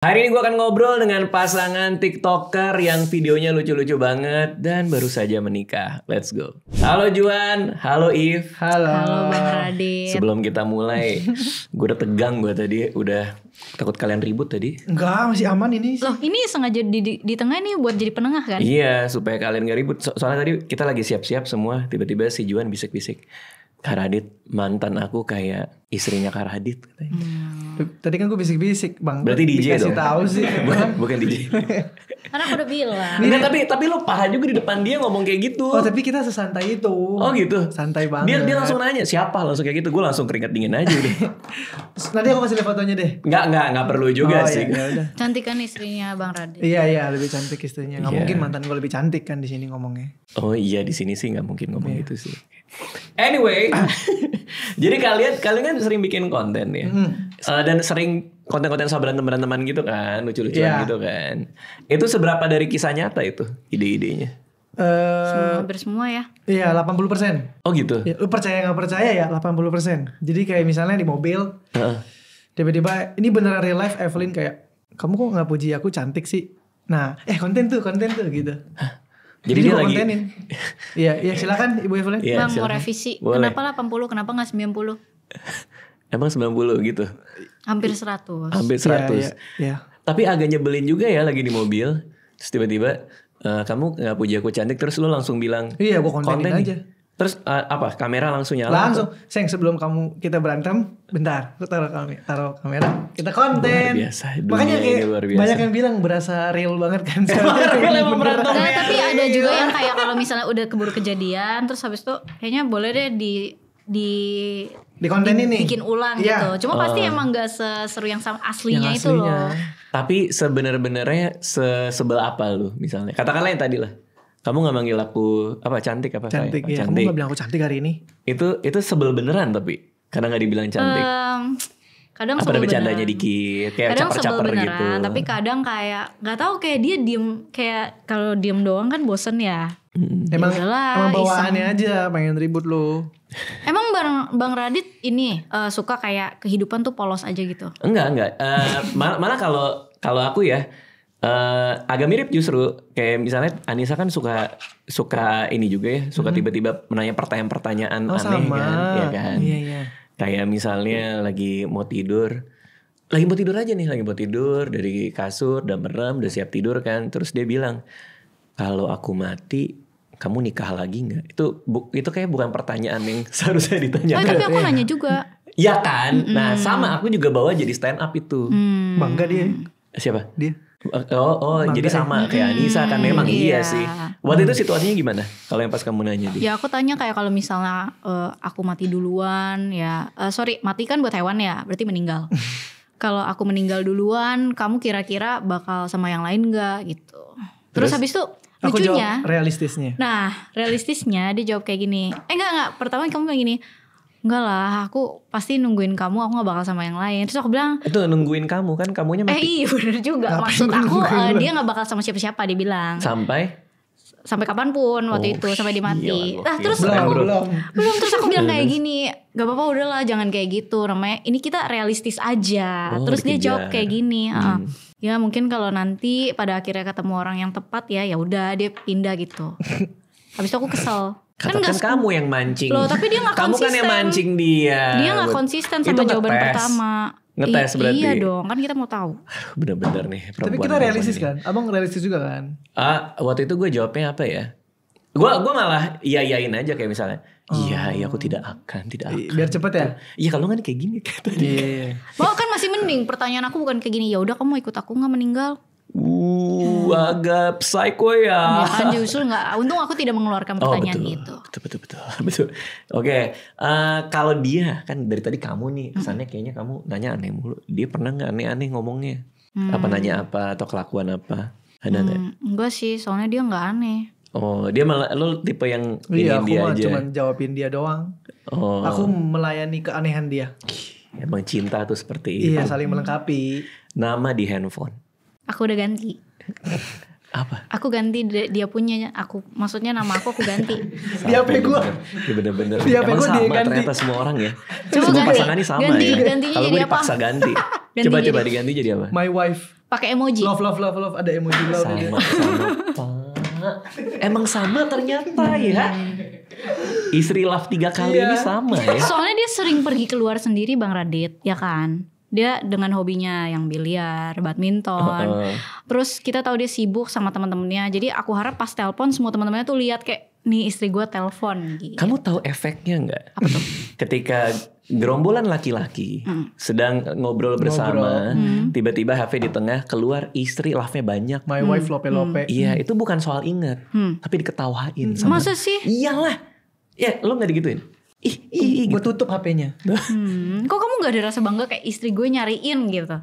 Hari ini gue akan ngobrol dengan pasangan TikToker yang videonya lucu-lucu banget dan baru saja menikah. Let's go. Halo Juan, halo Eve. Halo Bang Radit. Sebelum kita mulai, gue udah tegang gue tadi, udah takut kalian ribut tadi. Enggak, masih aman ini. Loh, ini sengaja di tengah nih buat jadi penengah kan? Iya, supaya kalian gak ribut. Soalnya tadi kita lagi siap-siap semua, tiba-tiba si Juan bisik-bisik. Kak Radit, mantan aku kayak istrinya Kak Radit. Tadi kan gue bisik-bisik, Bang. Berarti DJ dong? Dikasih tahu sih. Bukan DJ. Karena aku udah bilang. Enggak, tapi lo parah juga di depan dia ngomong kayak gitu. Oh, tapi kita sesantai itu. Oh gitu. Santai banget. Dia langsung nanya siapa, langsung kayak gitu. Gue langsung keringat dingin aja deh. Nanti aku kasih lihat fotonya deh. Enggak perlu juga sih. Ya udah. Cantik kan istrinya Bang Radit. Iya, lebih cantik istrinya. Nggak Iya. mungkin mantan gue lebih cantik kan di sini ngomongnya. Oh iya, di sini sih nggak mungkin ngomong gitu sih. Anyway, jadi kalian kan sering bikin konten ya, dan sering konten-konten sama berantem-beranteman gitu kan, lucu-lucuan Iya. gitu kan. Itu seberapa dari kisah nyata itu ide-idenya? Hampir semua ya. Iya, 80%. Oh gitu. Ya, lu percaya nggak percaya ya 80%. Jadi kayak misalnya di mobil, tiba-tiba ini beneran real life Evelyn kayak, kamu kok nggak puji aku cantik sih? Nah, konten tuh gitu. Jadi dia gua lagi kontenin. Iya, silakan Ibu Evelyn. Iya, Bang mau silakan. revisi. Boleh. Kenapa 80? Kenapa nggak 90? Emang 90 gitu. Hampir 100. Hampir 100. Iya. Tapi agak nyebelin juga ya lagi di mobil. Terus tiba-tiba kamu gak puji aku cantik. Terus lu langsung bilang Iya, gua kontenin konten nih. aja. Terus apa? Kamera langsung nyala? Langsung, Seng, sebelum kita berantem, bentar, aku taruh kamera, kita konten. Luar biasa, dunia Makanya kayak ini luar biasa. banyak yang bilang berasa real banget kan. Emang berantem. Nah, tapi ada juga yang kayak kalau misalnya udah keburu kejadian, terus habis itu kayaknya boleh deh Di konten ini. bikin ulang Iya. gitu. Cuma pasti emang gak seseru yang sama aslinya itu loh. Tapi sebenarnya sebel apa lu misalnya? Katakanlah yang tadi lah. Kamu gak manggil aku apa cantik apa Cantik kayak, ya. Kamu gak bilang aku cantik hari ini. Itu sebel beneran tapi karena gak dibilang cantik. Kadang Apa sebel ada bercandanya beneran. dikit, kayak Kadang sebel caper-caper beneran, gitu. tapi kadang kayak nggak tahu kayak dia diem, kayak kalau diem doang kan bosen ya. Emang Yaudahlah, bawaannya aja pengen ribut lu. Emang Bang Radit ini suka kayak kehidupan tuh polos aja gitu. Enggak. Malah kalau aku ya agak mirip justru. Kayak misalnya Anissa kan suka ini juga ya, suka tiba-tiba menanya pertanyaan-pertanyaan aneh sama. kan, ya kan. Iya. Kayak misalnya lagi mau tidur aja nih, lagi mau tidur dari kasur, udah merem, udah siap tidur kan. Terus dia bilang, kalau aku mati, kamu nikah lagi nggak? Itu kayak bukan pertanyaan yang seharusnya ditanyakan. Tapi aku nanya juga. Ya kan? Nah sama, aku juga bawa jadi stand up itu. Bangga dia. Siapa? Dia. Oh, jadi sama kayak Anissa kan, memang iya iya. sih. Waktu itu situasinya gimana? Kalau yang pas kamu nanya dia? Ya aku tanya kayak kalau misalnya aku mati duluan ya, mati kan buat hewan ya, berarti meninggal. Kalau aku meninggal duluan, kamu kira-kira bakal sama yang lain nggak gitu. Terus habis itu Aku lucunya. jawab realistisnya. Nah, realistisnya dia jawab kayak gini. Enggak. Pertama kamu bilang gini. Enggak lah, aku pasti nungguin kamu, aku gak bakal sama yang lain. Terus aku bilang, Itu nungguin kamu kan, kamunya mati. iya bener juga. Maksud aku dia gak bakal sama siapa-siapa, dia bilang. Sampai kapanpun waktu itu, sampai dia mati. Gila, Nah terus Belum. terus aku bilang kayak gini, gak apa-apa udahlah jangan kayak gitu. Namanya ini kita realistis aja. Oh, Terus dia bertiga. jawab kayak gini. Ya mungkin kalau nanti pada akhirnya ketemu orang yang tepat ya udah dia pindah gitu. Habis itu aku kesel. Katakan nggak- kamu yang mancing. Loh, tapi dia nggak Kamu kan yang konsisten. mancing dia. Dia gak konsisten Itu sama jawaban ngetes. pertama. Ngetes berarti. Iya dong, kan kita mau tahu. Bener-bener nih Tapi perempuan. kita realistis kan? Abang realistis juga kan? Waktu itu gue jawabnya apa ya? Gue malah iyain aja kayak misalnya. Iya aku tidak akan. Biar cepet ya? Iya kalau nggak kayak gini. Iya. Mau kan masih mending. Pertanyaan aku bukan kayak gini. Ya udah kamu ikut aku nggak meninggal? Agak psycho ya. Ya kan justru nggak. Untung aku tidak mengeluarkan pertanyaan itu. Betul. Oke, kalau dia kan dari tadi kamu nih, kesannya kayaknya kamu nanya aneh mulu. Dia pernah nggak aneh-aneh ngomongnya? Apa nanya apa atau kelakuan apa? Ada nggak? Enggak sih, soalnya dia nggak aneh. Oh, dia malah lo tipe yang Iya, ingin aku dia mah aja. cuma jawabin dia doang. Oh, Aku melayani keanehan dia. emang cinta tuh seperti itu. Iya, saling melengkapi. Nama di handphone. Aku udah ganti. Apa? Aku ganti dia punya. Maksudnya nama aku ganti. Di HP gue. Ya bener-bener. Di HP Emang gua sama diganti. ternyata semua orang ya. Coba Semua ganti. pasangan ini sama Ganti, ya. gantinya Kalau jadi gue apa? dipaksa ganti. Ganti Coba jadi- diganti jadi apa? My wife. Pakai emoji. Love ada emoji love. Sama Pak. Emang sama ternyata ya. Istri love 3 kali ini sama ya. Soalnya dia sering pergi keluar sendiri Bang Radit, ya kan? Dia dengan hobinya yang biliar, badminton. Terus kita tahu dia sibuk sama teman-temannya. Jadi aku harap pas telepon semua teman-temannya tuh lihat kayak nih istri gue telepon gitu. Kamu tahu efeknya nggak? Ketika gerombolan laki-laki sedang ngobrol bersama, tiba-tiba HP di tengah keluar istri love-nya banyak. My wife lope-lope. Iya, itu bukan soal inget, tapi diketawain. Sama. Masa sih? Iyalah. Ya, lo nggak digituin? Ih, Gue tutup HP-nya. Kok kamu gak ada rasa bangga kayak istri gue nyariin gitu?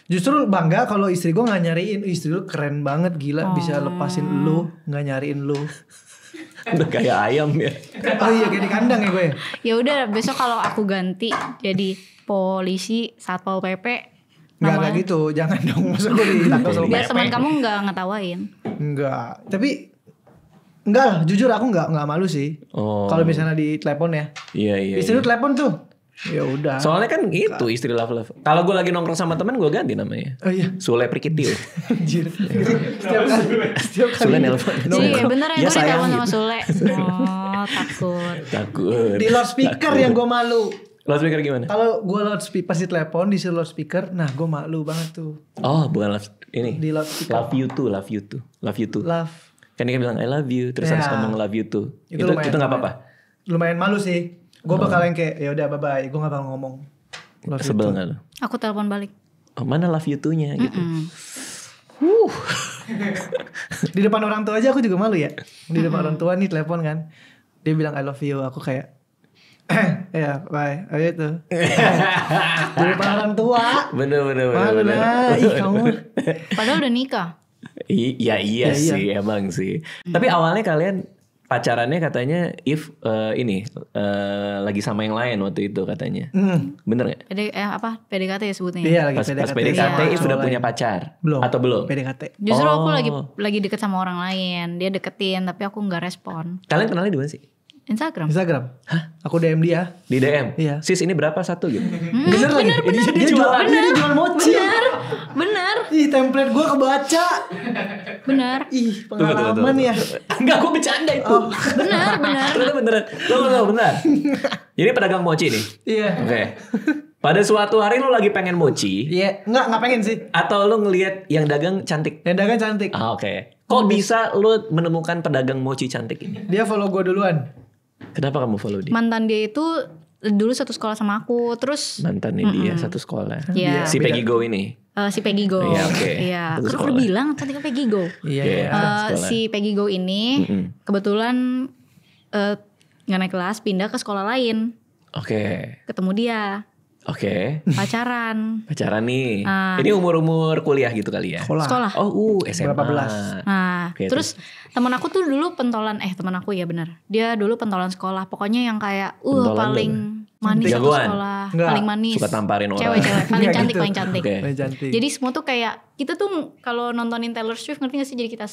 Justru bangga kalau istri gue gak nyariin. Istri lu keren banget, gila bisa lepasin lu, gak nyariin lu. Udah kayak ayam ya. Oh iya, kayak di kandang ya gue. Ya udah besok kalau aku ganti jadi polisi Satpol PP, Enggak gitu, jangan dong. Masa gue ditangkap sama biar PP. teman kamu nggak ngetawain. Enggak, tapi enggak lah, jujur aku enggak malu sih. Oh. Kalau misalnya di telepon ya. Iya. Istri lu telepon tuh. Ya udah. Soalnya kan itu istri love. Kalau gue lagi nongkrong sama temen gue ganti namanya. Oh iya. Sule Prikitil. Anjir. Setiap kali Sule nelfon. Jadi bener ya Ya, gue sayang ditelepon sama gitu. Sule. Oh takut. Di loudspeaker yang gue malu. Loudspeaker gimana? Kalau gue loudspeaker pas di telepon disuruh loudspeaker, nah gue malu banget tuh. Oh, bukan love ini. Di loudspeaker. Love you too. Love. Kan dia bilang I love you, terus Ya. harus ngomong love you too. Itu Itu lumayan, nggak apa-apa. Lumayan malu sih. Gue bakalan kayak ya udah bye bye. Gue gak bakal ngomong. Love you Sebel too. nggak lo? Aku telepon balik. Oh, mana love you too-nya gitu. Di depan orang tua aja aku juga malu ya. Di depan orang tua nih telepon kan. Dia bilang I love you. Aku kayak ya bye. Ayo tuh. Di depan orang tua. Bener. Malu lah. Ih kamu. Padahal udah nikah. Iya Ya, sih, emang sih. Tapi awalnya kalian pacarannya katanya lagi sama yang lain waktu itu katanya. Bener gak? PDKT ya sebutnya. Iya lagi Pas PDKT. PDKT Iya. If udah punya pacar? Belum. Atau belum? PDKT. Justru aku lagi deket sama orang lain. Dia deketin tapi aku nggak respon. Kalian kenalnya di mana sih? Instagram. Instagram. Hah? Aku DM dia. Di DM? Iya. Sis ini berapa satu gitu? Bener lagi. Dia jual mochi. Bener. Ih template gue kebaca. Bener. Ih pengalaman ya. Enggak, gue bercanda itu. Bener. Ternyata beneran. Tunggu, benar. Jadi pedagang mochi nih? Iya. Oke. Pada suatu hari lo lagi pengen mochi? Iya. Nggak pengen sih. Atau lo ngelihat yang dagang cantik? Yang dagang cantik. Oke. Kok bisa lo menemukan pedagang mochi cantik ini? Dia follow gue duluan. Kenapa kamu follow dia? Mantan dia itu dulu satu sekolah sama aku. Terus Mantannya dia satu sekolah. Iya. Si Peggy Go ini. si Peggy Go. Iya, oke. Iya. Satu Kan aku sekolah. udah bilang cantiknya Peggy Go. Iya. sekolah. Si Peggy Go ini kebetulan nggak naik kelas, pindah ke sekolah lain. Oke. Ketemu dia, Oke. pacaran. Pacaran nih. Ini umur-umur kuliah gitu kali ya? Sekolah. Oh, SMA. Berapa belas? Nah, Oke, terus teman aku tuh dulu pentolan, teman aku ya benar. Dia dulu pentolan sekolah. Pokoknya yang kayak Pentolan paling manis satu Jagoan? sekolah, Enggak. paling manis. Suka tamparin orang. Cewek-cewek, paling Enggak cantik, gitu. paling cantik. Oke. Paling cantik. Jadi semua tuh kayak kita tuh kalau nontonin Taylor Swift ngerti gak sih? Jadi kita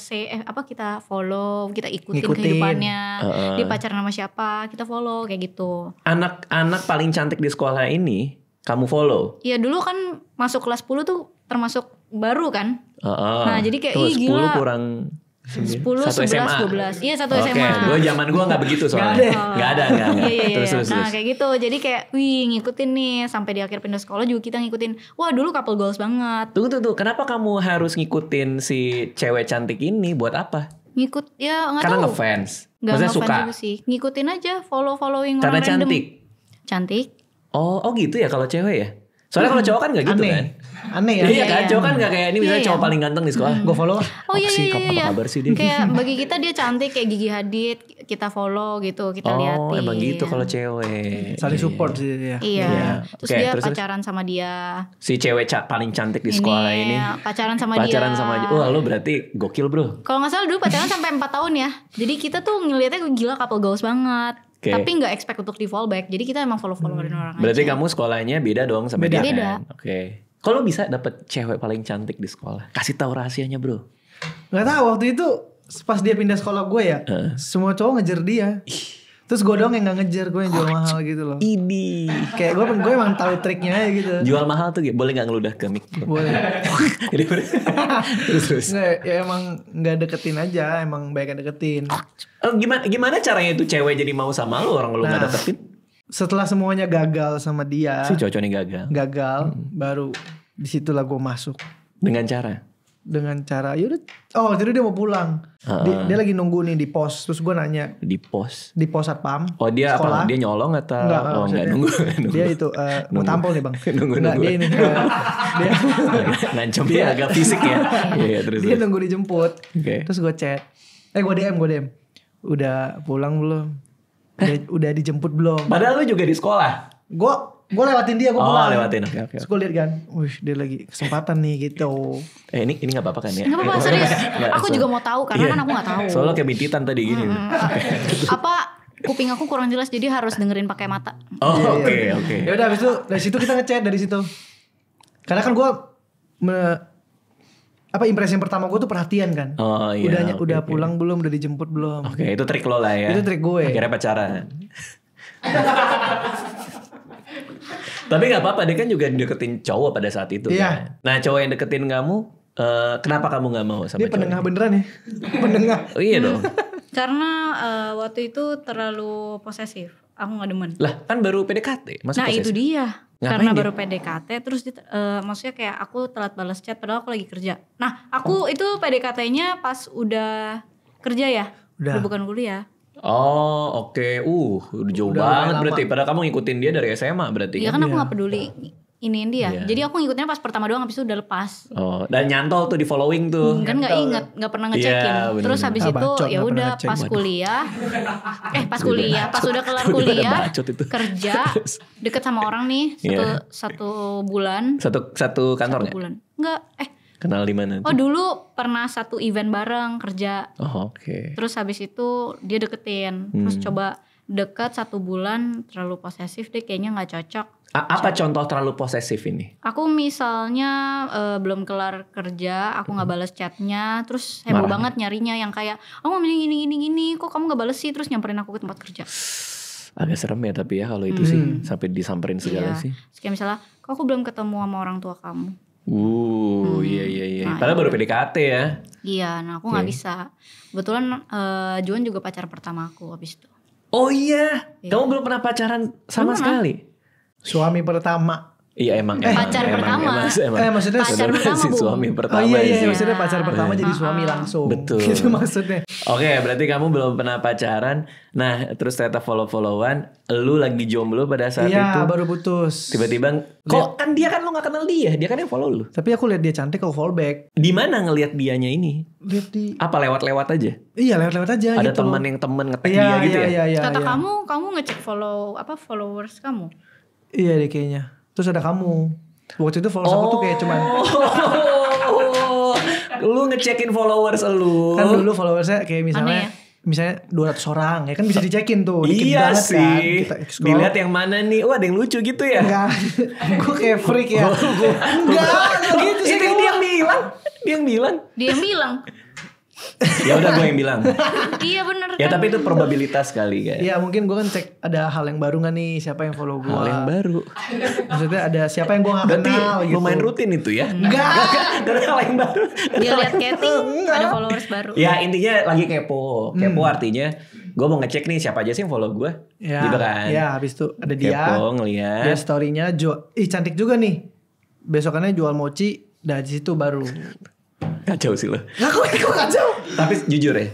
kita follow, kita ikutin Ngikutin. kehidupannya. Dia pacaran sama siapa, kita follow kayak gitu. Anak-anak paling cantik di sekolah ini kamu follow? Iya dulu kan masuk kelas 10 tuh termasuk baru kan. Nah, jadi kayak, Tuh, ih, gila. 10 kurang 10, satu 11, SMA. 12. Iya satu Oke, SMA. gue zaman gue gak begitu soalnya. Gak ada. Iya. Terus. Nah kayak gitu. Jadi kayak ngikutin nih. Sampai di akhir pindah sekolah juga kita ngikutin. Wah dulu couple goals banget. Tunggu. Kenapa kamu harus ngikutin si cewek cantik ini? Buat apa? Ngikut ya gak Karena tahu. ngefans. Gak Maksudnya ngefans suka. juga sih. Ngikutin aja following Karena orang random. cantik. Cantik. Oh gitu ya kalau cewek ya? Soalnya kalau cowok kan gak gitu kan? Aneh ya. Iya kan, Iya. cowok kan gak kayak ini misalnya Iya, cowok iya. paling ganteng di sekolah. Gue follow. Oh Apa iya sih, iya apa iya. kabar sih dia? Kayak bagi kita dia cantik kayak Gigi Hadid. Kita follow gitu. Kita liatin. Oh emang gitu kalau cewek. Saling support sih ya. Iya. Iya. Terus Oke, dia terus? pacaran sama dia. Si cewek paling cantik di sekolah ini. Pacaran sama Pacaran dia. sama aja. Wah lu berarti gokil bro. Kalau nggak salah dulu pacaran sampai 4 tahun ya. Jadi kita tuh ngeliatnya gila couple goals banget. Oke. Tapi nggak expect untuk di fallback. Jadi kita emang follow-followan orang Berarti aja. kamu sekolahnya beda dong sama Beda. dia Beda. kan? Oke. Kalau bisa dapet cewek paling cantik di sekolah, kasih tahu rahasianya bro. Gak tahu waktu itu pas dia pindah sekolah gue ya. Semua cowok ngejar dia. Terus gue doang yang gak ngejar, gue yang jual mahal gitu loh. Ini Kayak gue emang tahu triknya aja gitu. jual mahal tuh boleh nggak ngeludah ke mic? Boleh. Jadi terus. Nggak, ya emang gak deketin aja, emang banyak yang deketin. Gimana caranya itu cewek jadi mau sama lu orang lu nggak Nah. deketin? Setelah semuanya gagal sama dia, Si cowok ini gagal baru disitulah gue masuk. dengan cara. Dengan cara yaudah, waktu itu dia mau pulang. Dia lagi nunggu nih di pos. Terus gue nanya Di pos. di pos satpam. Oh dia sekolah. apa? Dia nyolong atau? Enggak, Oh enggak nunggu. Dia itu mau tampol nih bang. Nunggu. Enggak, dia ini. Dia Ngancemnya agak fisik ya. Iya terus. dia nunggu dijemput. Oke. Terus gue chat. Gue DM. Udah pulang belum? Udah dijemput belum? Padahal lu juga di sekolah. Gue lewatin dia, gue pulang. Lewatin. Oke. Terus gue liat kan, wih dia lagi kesempatan nih gitu. Ini nggak apa-apa kan ya? Nggak apa-apa serius. Nggak, Aku juga mau tahu karena kan aku nggak tahu. Soalnya kayak bintitan tadi gini. Apa kuping aku kurang jelas jadi harus dengerin pakai mata. Oh oke. Ya udah habis itu dari situ kita ngechat dari situ. Karena kan gue impresi yang pertama gue tuh perhatian kan. Oh iya. Udah pulang belum, udah dijemput belum. Oke, itu trik lo lah ya. Itu trik gue. Akhirnya pacaran. Tapi gak apa-apa, dia kan juga deketin cowok pada saat itu Iya. kan. Nah cowok yang deketin kamu, kenapa kamu gak mau sama Dia cowok penengah ini? beneran ya. Penengah. Oh iya dong. Karena waktu itu terlalu posesif. Aku gak demen. Lah kan baru PDKT. Masa Nah posesif? itu dia. Ngapain Karena dia? baru PDKT terus maksudnya kayak aku telat balas chat padahal aku lagi kerja. Nah aku itu PDKT-nya pas udah kerja ya. Udah. Bukan kuliah. Oh oke. Udah jauh Udah banget lama. berarti. Padahal kamu ngikutin dia dari SMA berarti Iya kan? kan aku gak peduli iniin dia. Iya. Jadi aku ngikutinnya pas pertama doang habis itu udah lepas. Oh, dan nyantol tuh di following tuh. Kan nggak inget, nggak pernah ngecekin. Iya, bener-bener. Terus habis itu Bacot, ya nggak pernah udah ngecek. pas kuliah, pas udah kelar Udah kuliah, bacot itu. kerja, deket sama orang nih Iya. satu bulan, Satu kantor satu nggak? bulan, enggak, Kenal di mana? oh dulu pernah satu event bareng kerja. Oh, oke. Terus habis itu dia deketin, terus coba deket 1 bulan terlalu posesif deh kayaknya nggak cocok. Apa contoh terlalu posesif ini? Aku misalnya belum kelar kerja, aku nggak balas chatnya, terus heboh Marah. banget nyarinya yang kayak, oh gini, kok kamu nggak balas sih, terus nyamperin aku ke tempat kerja. Agak serem ya tapi ya kalau itu sih sampai disamperin segala Iya. sih. Terus kayak misalnya, kok aku belum ketemu sama orang tua kamu? Iya. Nah, Padahal baru PDKT ya. Iya, nah aku nggak bisa. Kebetulan Juan juga pacar pertama aku abis itu. Oh iya, kamu belum pernah pacaran sama Belum pernah. sekali. Suami pertama. Iya emang. Pacar pertama. Maksudnya Pacar Saudara pertama, si Bu. suami pertama iya, sih. maksudnya pacar pertama jadi suami langsung. Betul. Gitu maksudnya. Oke, berarti kamu belum pernah pacaran. Nah, terus ternyata follow-followan, lu lagi jomblo pada saat itu. Iya, baru putus. Tiba-tiba, kok kan dia kan lu gak kenal dia kan yang follow lu. Tapi aku lihat dia cantik, aku follow back. Di mana ngelihat dianya ini? Lihat di Apa lewat-lewat aja? Iya, lewat-lewat aja Ada gitu. teman yang nge-tag Iya, dia gitu iya, ya? Iya, Kata iya. kamu ngecek followers kamu? Iya deh kayaknya. Terus ada kamu. Waktu itu followers aku tuh kayak cuman Oh, lu ngecekin followers lu. kan dulu followersnya kayak misalnya Aneh ya? misalnya 200 orang ya kan bisa dicekin tuh. Dikit Iya banget sih. Kan. Kita scroll. Dilihat yang mana nih? Wah, ada yang lucu gitu ya. Enggak. Gue kayak freak ya. Enggak gitu sih. Itu dia yang bilang. Dia yang bilang. Dia yang bilang. Ya udah gue yang bilang. Iya bener Ya kan. tapi itu probabilitas kali kan. Iya mungkin gue kan cek ada hal yang baru gak nih, siapa yang follow gue. Hal yang baru. Maksudnya ada siapa yang gue gak Berarti kenal gitu. lumayan rutin itu ya. Enggak. Karena hal yang baru. Dia lihat Katy ada followers baru. Ya intinya lagi kepo. Kepo artinya gue mau ngecek nih siapa aja sih yang follow gue. Ya, Gitu kan. ya habis itu ada dia. Kepo ngeliat. Dia story-nya cantik juga nih. Besokannya jual mochi, dari situ baru. Kacau sih lo. Aku kacau. Tapi jujur ya,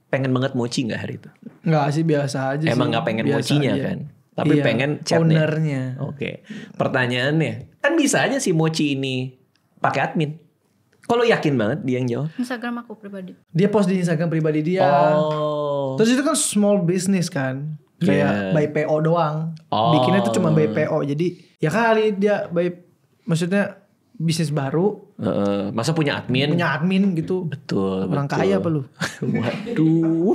pengen banget mochi gak hari itu? Enggak sih, biasa aja sih. Emang gak pengen Biasa mochinya aja. kan? Tapi Iya, pengen chatnya. ownernya. Oke. Pertanyaannya, kan bisa aja si mochi ini pakai admin. Kalau yakin banget dia yang jawab. Instagram aku pribadi. Dia post di Instagram pribadi dia. Oh. Terus itu kan small business kan. Kayak Iya. by PO doang. Oh. Bikinnya tuh cuma by PO. Jadi ya kali dia maksudnya bisnis baru. Masa punya admin? Punya admin gitu. Betul. Orang betul. kaya apa lu? Waduh.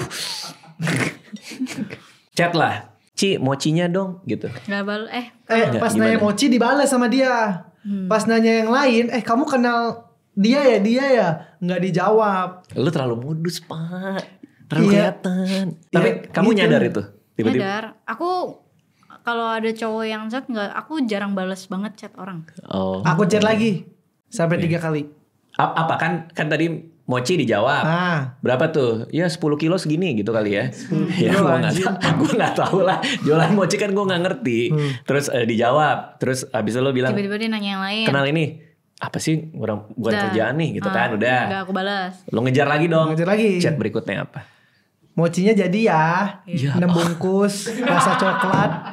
Chat lah. Ci, mochinya dong gitu. Gak bal Enggak, Pas gimana? nanya mochi dibalas sama dia. Pas nanya yang lain, kamu kenal dia ya? Nggak dijawab. Lu terlalu modus, Pak. Terlalu Iya. kelihatan. Tapi Iya, kamu gitu. nyadar itu? Tiba-tiba. Nyadar. Aku kalau ada cowok yang chat aku jarang balas banget chat orang. Oh. Aku chat lagi sampai 3 kali. Apa kan tadi Mochi dijawab. Berapa tuh? Ya 10 kilo segini gitu kali ya. Ya gue gak tahu lah. Jualan Mochi kan gue gak ngerti. Terus dijawab. Terus abis itu lo bilang. Tiba-tiba dia nanya yang lain. Kenal ini. Apa sih? Bukan kerjaan nih gitu kan. Udah. Gak aku balas. Lo ngejar lagi dong. Ngejar lagi. Chat berikutnya apa? Mochinya jadi ya. 6 bungkus rasa coklat.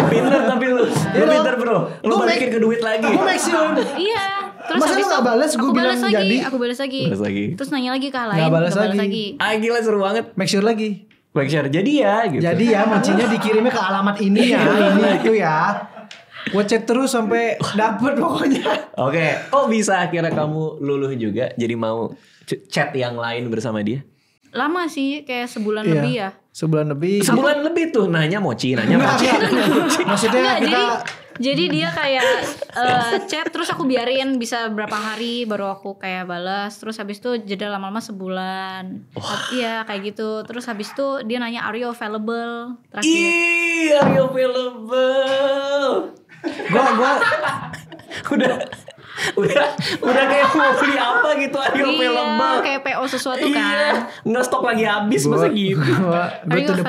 Pinter tapi lu. Lu pinter bro. Lu balikin ke duit lagi. Gue make sure. Iya. Terus Masa lu gak balas? Gue bilang jadi. Aku balas lagi. Terus nanya lagi ke hal lain. Gak balas lagi. Gila seru banget. Make sure lagi. Make sure. Jadi ya gitu. Jadi ya mochinya dikirimnya ke alamat ini ya. Ini itu ya. Gue chat terus sampai dapet pokoknya. Oke. Kok bisa akhirnya kamu luluh juga jadi mau chat yang lain bersama dia? Lama sih, kayak sebulan lebih ya. Sebulan lebih tuh nanya Mochi. Maksudnya kita jadi dia kayak chat terus aku biarin bisa berapa hari baru aku kayak balas. Terus habis itu jeda lama-lama sebulan. Iya kayak gitu. Terus habis itu dia nanya are you available? Terakhir. Are you available? Gua udah kayak mau beli apa gitu are you available? Iya kayak PO sesuatu kan. Nggak stok lagi habis masa gitu. Gue to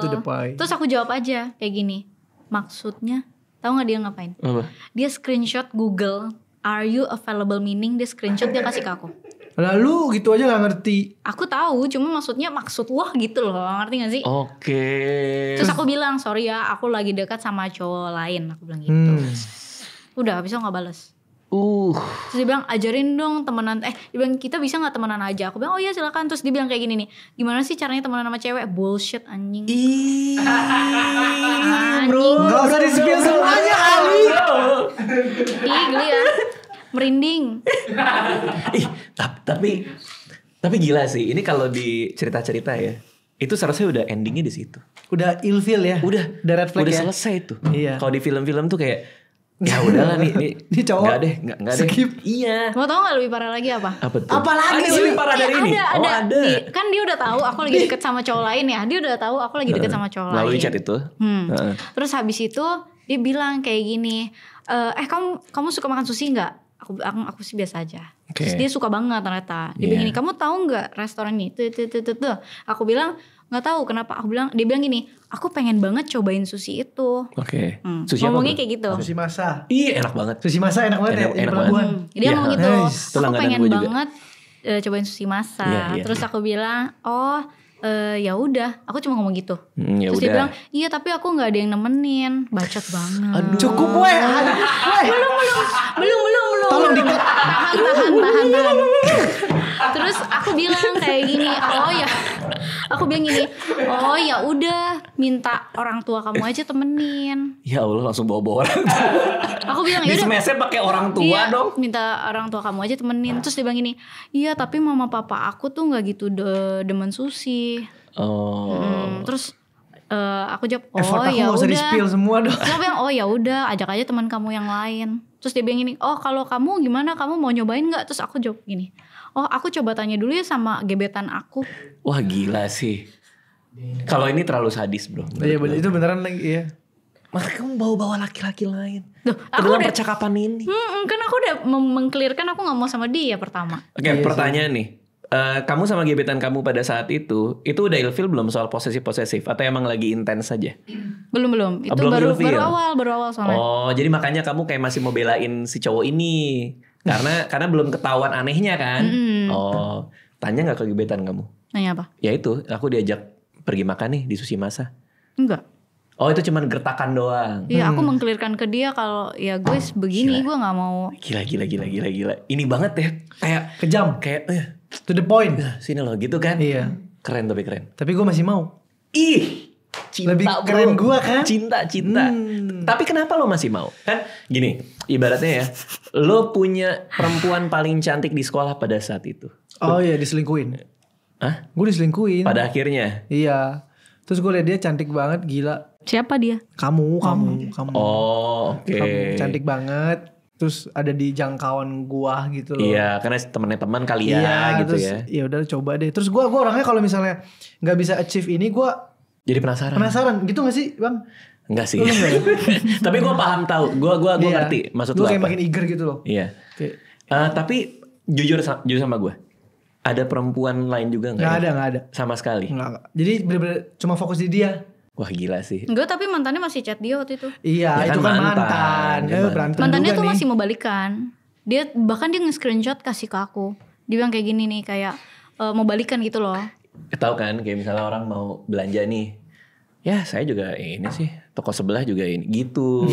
the point. Terus aku jawab aja kayak gini. Maksudnya tahu nggak dia ngapain? Apa? Dia screenshot Google are you available meaning dia screenshot dia kasih ke aku. Lalu gitu aja nggak ngerti. Aku tahu, cuma maksudnya maksud wah gitu loh, ngerti gak sih? Oke. Terus aku bilang sorry ya, aku lagi dekat sama cowok lain, aku bilang gitu. Udah, habis itu nggak balas. Terus dia bilang ajarin dong temenan. Dia bilang kita bisa nggak temenan aja? Aku bilang oh iya silakan. Terus dia bilang kayak gini nih, gimana sih caranya temenan sama cewek? Bullshit anjing. Bro, nggak usah di-spill semuanya kali. Geli ya, merinding. Tapi gila sih. Ini kalau di cerita-cerita ya, itu seharusnya udah endingnya di situ. Udah ilfeel ya. Udah red flag udah ya. selesai tuh. Iya. Kalau di film-film tuh kayak ya udahlah nih Ini cowok nggak deh skip. Iya. Mau tau gak lebih parah lagi apa? Apa tuh? Apa lagi ada sih? lebih parah dari ini? Ada. Kan dia udah tahu aku lagi deket sama cowok lain ya. Dia udah tahu aku lagi deket sama cowok lain. Melalui chat itu. Terus habis itu dia bilang kayak gini, kamu suka makan sushi nggak? Aku sih biasa aja. Terus dia suka banget ternyata. Dia bilang gini, kamu tahu nggak restoran ini? Tuh. Aku bilang nggak tahu kenapa. Dia bilang gini, aku pengen banget cobain sushi itu. Sushi ngomongnya kayak gitu. Sushi masa. Iya enak banget. Sushi masa enak banget ya. Enak pelabuhan. Dia ngomong gitu. Nice. Aku pengen banget cobain sushi masa. Terus aku bilang, ya udah. Aku cuma ngomong gitu. Terus dia bilang, iya tapi aku nggak ada yang nemenin. Bacot banget. Aduh. Cukup weh. Belum. Tolong di-cut. Tahan. Terus aku bilang kayak gini, aku bilang gini, ya udah minta orang tua kamu aja temenin. Ya Allah langsung bawa orang. Aku bilang ya udah. Dismesnya pakai orang tua dong. Minta orang tua kamu aja temenin. Terus dia bilang gini, iya tapi mama papa aku tuh nggak gitu demen sushi. Terus aku jawab ya udah. Usah di-spill semua dong. Terus aku bilang ya udah ajak aja teman kamu yang lain. Terus dia bilang gini, kalau kamu gimana, kamu mau nyobain nggak? Terus aku jawab gini, aku coba tanya dulu ya sama gebetan aku. Wah gila sih. Kalau ini terlalu sadis bro. Iya itu beneran lagi ya. Maka kamu bawa-bawa laki-laki lain dalam percakapan ini. Kan aku udah mengklirkan aku gak mau sama dia pertama. Oke, pertanyaan nih. Kamu sama gebetan kamu pada saat itu udah ilfil belum soal posesif atau emang lagi intens saja? Belum. Itu belum baru ilfil? baru awal soalnya. Jadi makanya kamu kayak masih mau belain si cowok ini karena belum ketahuan anehnya kan? Tanya nggak ke gebetan kamu? Nanya apa? Ya itu, aku diajak pergi makan nih di sushi masa. Enggak. Itu cuman gertakan doang. Iya, aku mengklirkan ke dia kalau ya gue begini, gue nggak mau. Gila. Ini banget ya, kayak kejam, kayak to the point. Sini loh gitu kan? Iya. Keren. Tapi gue masih mau. Cinta, lebih keren gue kan? Cinta. Tapi kenapa lo masih mau? Kan gini, ibaratnya ya, lo punya perempuan paling cantik di sekolah pada saat itu. Iya, diselingkuhin. Hah? Gue diselingkuhin. Pada akhirnya? Iya. Terus gue liat dia cantik banget, gila. Siapa dia? Kamu. Oke. Kamu cantik banget. Terus ada di jangkauan gua gitu loh. Iya, karena temennya teman kali ya gitu terus, ya. Ya udah coba deh. Terus gua orangnya kalau misalnya nggak bisa achieve ini, gua Jadi penasaran. Penasaran gitu gak sih Bang? Enggak sih. Tapi gue paham tahu. Gue Iya. ngerti maksud Gue lo kayak apa. makin eager gitu loh. Iya. Kayak, Tapi jujur sama gue. Ada perempuan lain juga nggak? Gak ada. Sama sekali. Enggak. Jadi bener-bener cuma fokus di dia. Wah gila sih. Enggak, tapi mantannya masih chat dia waktu itu. Iya, Ya itu kan kan mantan. mantan. Ya mantan. Berantem Mantannya juga tuh nih. masih mau balikan. Bahkan dia nge-screenshot kasih ke aku. Dia bilang kayak gini nih, kayak mau balikan gitu loh. Tahu kan kayak misalnya orang mau belanja nih. Ya saya juga ini sih. Toko sebelah juga ini. Gitu.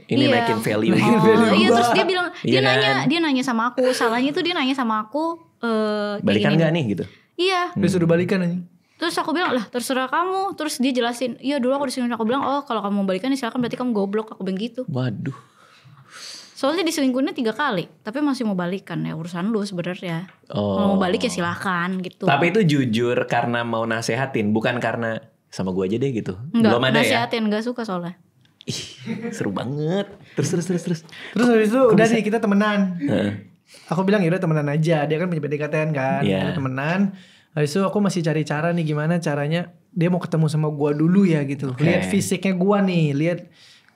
Ini Iya. naikin value Oh, gitu. iya, terus dia bilang, Iya kan? dia nanya sama aku. Salahnya tuh dia nanya sama aku. Kayak Balikan gini. gak nih gitu? Iya. Dia suruh balikan aja. Terus aku bilang, lah terserah kamu. Terus dia jelasin, iya dulu aku disini. Aku bilang, oh kalau kamu mau balikan ya silakan, berarti kamu goblok. Aku bilang gitu. Waduh. Soalnya diselingkuhinnya 3 kali. Tapi masih mau balikan, ya urusan lu sebenarnya. Oh. Kalau mau balik ya silakan gitu. Tapi itu jujur karena mau nasehatin. Bukan karena sama gue aja deh gitu. Enggak, Belum ada ya? nasihatin, gak suka soalnya. Ih, seru banget. Terus. Terus habis itu udah nih kita temenan. Heeh. Aku bilang ya udah temenan aja. Dia kan punya PDKT-an kan. Iya. Kita temenan. Habis itu aku masih cari cara nih gimana caranya dia mau ketemu sama gua dulu ya gitu. Oke. Lihat fisiknya gua nih, lihat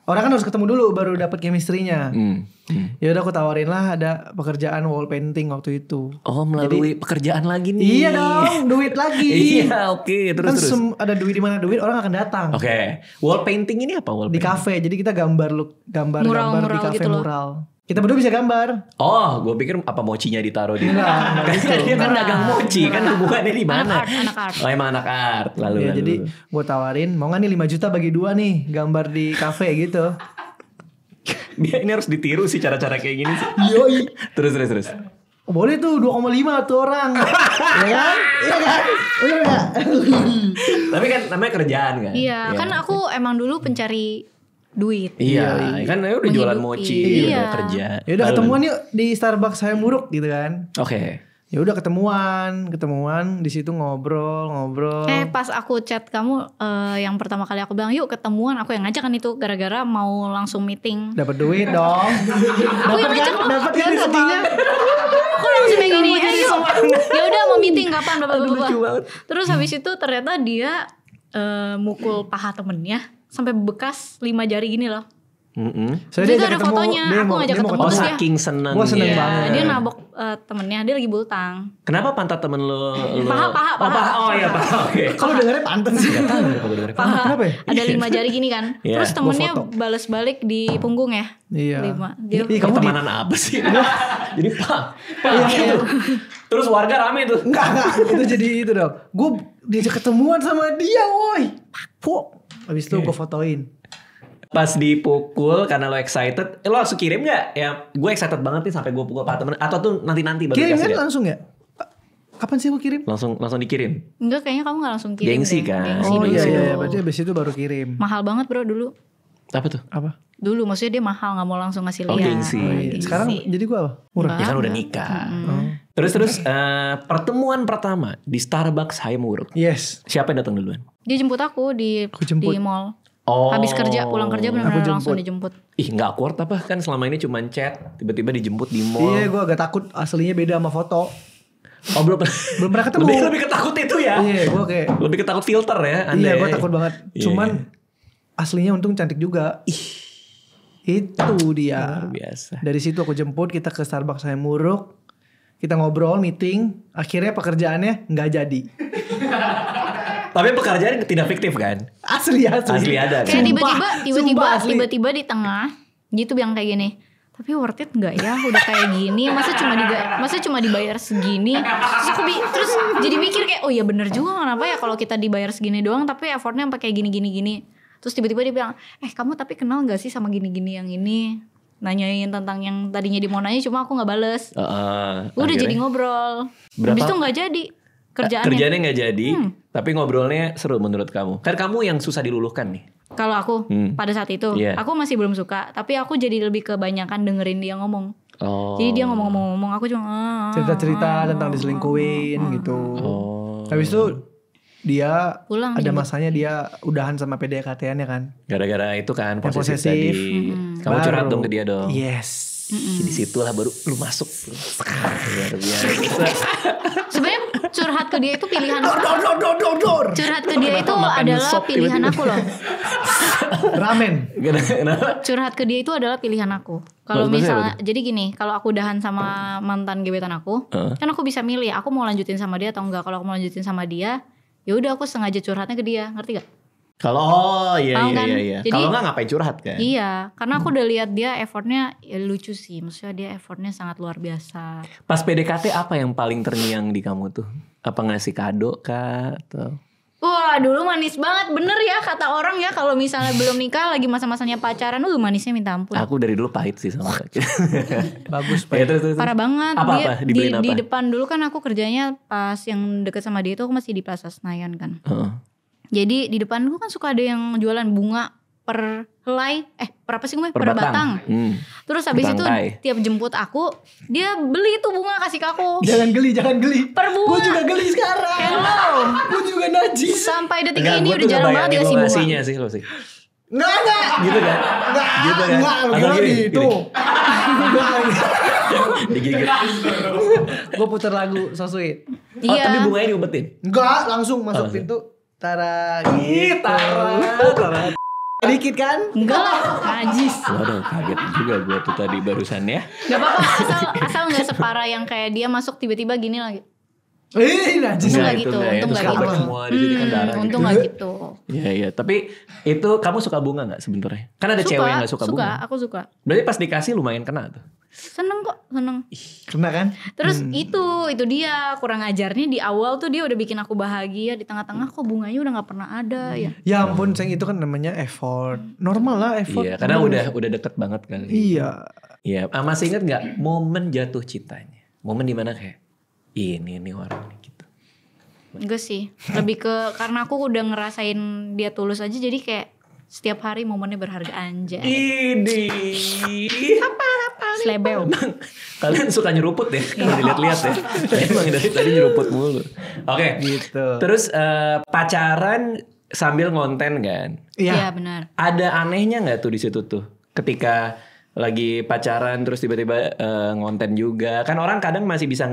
orang kan harus ketemu dulu baru dapat chemistry-nya. Ya udah aku tawarin lah ada pekerjaan wall painting waktu itu. Oh melalui pekerjaan lagi nih. Iya dong, duit lagi. Iya oke. Terus. Kan ada duit di mana duit orang akan datang. Oke. Wall painting ini apa wall Di painting? kafe. Jadi kita gambar di Mural-mural kafe gitu loh. mural. Kita berdua bisa gambar. Oh, gue pikir apa mochinya ditaruh di. Enggak, Kan gitu. dia kan dagang mochi kan hubungannya di mana? Anak art. Oh emang anak art. Lalu. Ya, jadi gue tawarin mau gak nih 5 juta bagi 2 nih gambar di kafe gitu. Dia ini harus ditiru sih cara-cara kayak gini sih. Yoi. Terus. Oh, boleh tuh 2,5 tuh orang. Ya kan? Iya kan? Bener gak? Tapi kan namanya kerjaan kan. Iya, kan aku emang dulu pencari duit. Iya, kan udah jualan Menghidupi. mochi, Iya. udah kerja. Ya udah Lalu- ketemuan yuk di Starbucks saya muruk gitu kan. Oke. Ya udah ketemuan di situ ngobrol. Pas aku chat kamu yang pertama kali aku bilang yuk ketemuan, aku yang ngajak kan itu gara-gara mau langsung meeting. Dapat duit dong. Dapat kan artinya. Aku langsung yang gini, yuk. Ya udah mau meeting kapan Aduh, lucu bapak. banget. Terus habis itu ternyata dia mukul paha temennya sampai bekas 5 jari gini loh. Soalnya Itu ada fotonya, aku ngajak ketemu. Oh Terus dia- saking seneng. Gua seneng ya. banget. Dia nabok temennya, dia lagi bultang. Kenapa pantat temen lo? Paha. Oh, paha. Oh iya paha. Oke. Kalau dengernya panten sih. Gak tahu kenapa gue denger. Paha. kenapa ya? Ada 5 jari gini kan. Iya, Terus temennya gua foto. balas balik di punggung ya. Iya. 5. Dia Ih, Kamu kamu temanan apa sih? Jadi gitu. Terus warga rame tuh. Enggak. Itu jadi itu dong. Gue diajak ketemuan sama dia, woi. Habis itu gue fotoin. Pas dipukul karena lo excited, lo langsung kirim gak? Ya gue excited banget nih sampai gue pukul paha temen. Atau tuh nanti baru Kirim dikasih kan liat? langsung ya? Kapan sih gue kirim? Langsung dikirim. enggak, kayaknya kamu gak langsung kirim. Gengsi deh. kan? Gengsi Oh dulu. iya, berarti abis itu baru kirim. Mahal banget bro dulu. Apa tuh? Apa? Dulu maksudnya dia mahal, gak mau langsung ngasih Oh, lihat. gengsi. Oh, iya. Gengsi. Sekarang jadi gue apa? Murah. Ya kan udah nikah. Terus pertemuan pertama di Starbucks Hayamuruk. Yes. Siapa yang datang duluan? Dia jemput aku di jemput. mall. Oh. Habis kerja, pulang kerja benar-benar Aku langsung jemput. dijemput. Ih nggak awkward apa? Kan selama ini cuma chat, tiba-tiba dijemput di mall. Iya, gue agak takut aslinya beda sama foto. Oh belum Belum pernah ketemu. Lebih ketakut itu ya. Iya, gue kayak. Lebih ketakut filter ya. Anda Iya, ya? gue takut banget. Iya, Cuman iya. aslinya untung cantik juga. Itu dia. Luar biasa. Dari situ aku jemput, kita ke Starbucks saya muruk. Kita ngobrol, meeting. Akhirnya pekerjaannya nggak jadi. Tapi pekerjaan tidak fiktif kan? Asli. Asli ada kan? Kayak Sumpah, asli. tiba-tiba di tengah gitu bilang kayak gini. Tapi worth it nggak ya udah kayak gini? Masa cuma dibayar segini? Terus jadi mikir kayak oh iya bener juga, kenapa ya kalau kita dibayar segini doang tapi effortnya sampai kayak gini. Terus tiba-tiba dia bilang, kamu tapi kenal nggak sih sama gini-gini yang ini? Nanyain tentang yang tadinya di mau nanya cuma aku nggak bales. Udah akhirnya jadi ngobrol. Berapa- Habis itu nggak jadi kerjaannya. Kerjaannya nggak jadi, tapi ngobrolnya seru menurut kamu. Kan kamu yang susah diluluhkan nih. Kalau aku pada saat itu, Iya. aku masih belum suka. Tapi aku jadi lebih kebanyakan dengerin dia ngomong. Oh. Jadi dia ngomong, aku cuma Cerita-cerita tentang diselingkuhin gitu. Oh. Habis itu dia Pulang ada jemput. masanya dia udahan sama PDKT-annya kan. Gara-gara itu kan Yang posesif posesif. tadi. Kamu curhat dong ke dia dong. Yes. Di situlah baru lu masuk. Luar biasa. Sebenarnya curhat ke dia itu pilihan. Dor. Curhat ke dia itu makan adalah sop pilihan aku loh. Ramen. Kenapa? Curhat ke dia itu adalah pilihan aku. Kalau Maksudnya misalnya, apa jadi gini, kalau aku udahan sama mantan gebetan aku, kan aku bisa milih, aku mau lanjutin sama dia atau enggak. Kalau aku mau lanjutin sama dia, ya udah aku sengaja curhatnya ke dia, ngerti gak? Kalau Paham kan? iya. Jadi- Kalau nggak ngapain curhat kan? Iya, karena aku udah lihat dia effortnya ya lucu sih. Maksudnya dia effortnya sangat luar biasa. Pas PDKT apa yang paling terngiang di kamu tuh? Apa ngasih kado kah? Atau Wah, dulu manis banget, bener ya kata orang ya, kalau misalnya belum nikah lagi masa-masanya pacaran, manisnya minta ampun. aku dari dulu pahit sih sama Bagus, Ya, Pak. terus. Parah banget. Apa, Dia dibeliin di apa? depan dulu kan aku kerjanya pas yang deket sama dia itu aku masih di Plaza Senayan kan. Heeh. Jadi di depan gue kan suka ada yang jualan bunga per helai, per apa sih gue? Per batang. Terus habis itu Bertangkai. tiap jemput aku, dia beli tuh bunga kasih ke aku. Jangan geli. Per bunga. Gue juga geli sekarang. Hello. Gue juga najis. Sampai detik Enggak, ini gue udah tuh jarang banget ngebayangin dikasih lo bunga. ngasihnya sih lo sih. Enggak. Gitu kan? Gitu kan? Enggak, Atau enggak gini, gitu. Digigit. Gue putar lagu So Sweet. Oh, Iya. tapi bunganya diumpetin. Enggak, langsung masuk langsung. pintu. Tara gitu. Tara. Dikit kan? Enggak lah, najis. Waduh, kaget juga gue tuh tadi barusan ya. Gak apa-apa, asal gak separah yang kayak dia masuk tiba-tiba gini lagi. Najis. Untung Enggak, gak itu gitu, enggak ya. untung Terus gak kabel gitu. semua di sini kan darah. Untung gitu. gak gitu. Iya. Tapi itu kamu suka bunga gak sebenarnya? Kan ada cewek yang gak suka bunga. Aku suka. Berarti pas dikasih lumayan kena tuh. Seneng kok, seneng. Kena kan? Terus itu dia kurang ajarnya di awal tuh dia udah bikin aku bahagia, di tengah-tengah kok bunganya udah gak pernah ada ya. Ya ampun, sayang, itu kan namanya effort. Normal lah effort. Iya, karena udah deket banget kali. Iya. Iya, masih inget gak momen jatuh cintanya? Momen dimana kayak ini nih orang nih gitu. Enggak sih, lebih ke karena aku udah ngerasain dia tulus aja jadi kayak setiap hari momennya berharga anjay. Ini. Slebeo. Kalian suka nyeruput ya? Kalau dilihat-lihat ya. Emang dari tadi nyeruput mulu. Oke. Gitu. Terus pacaran sambil ngonten kan? Iya benar. Ada anehnya nggak tuh di situ tuh? Ketika lagi pacaran terus tiba-tiba ngonten juga. Kan orang kadang masih bisa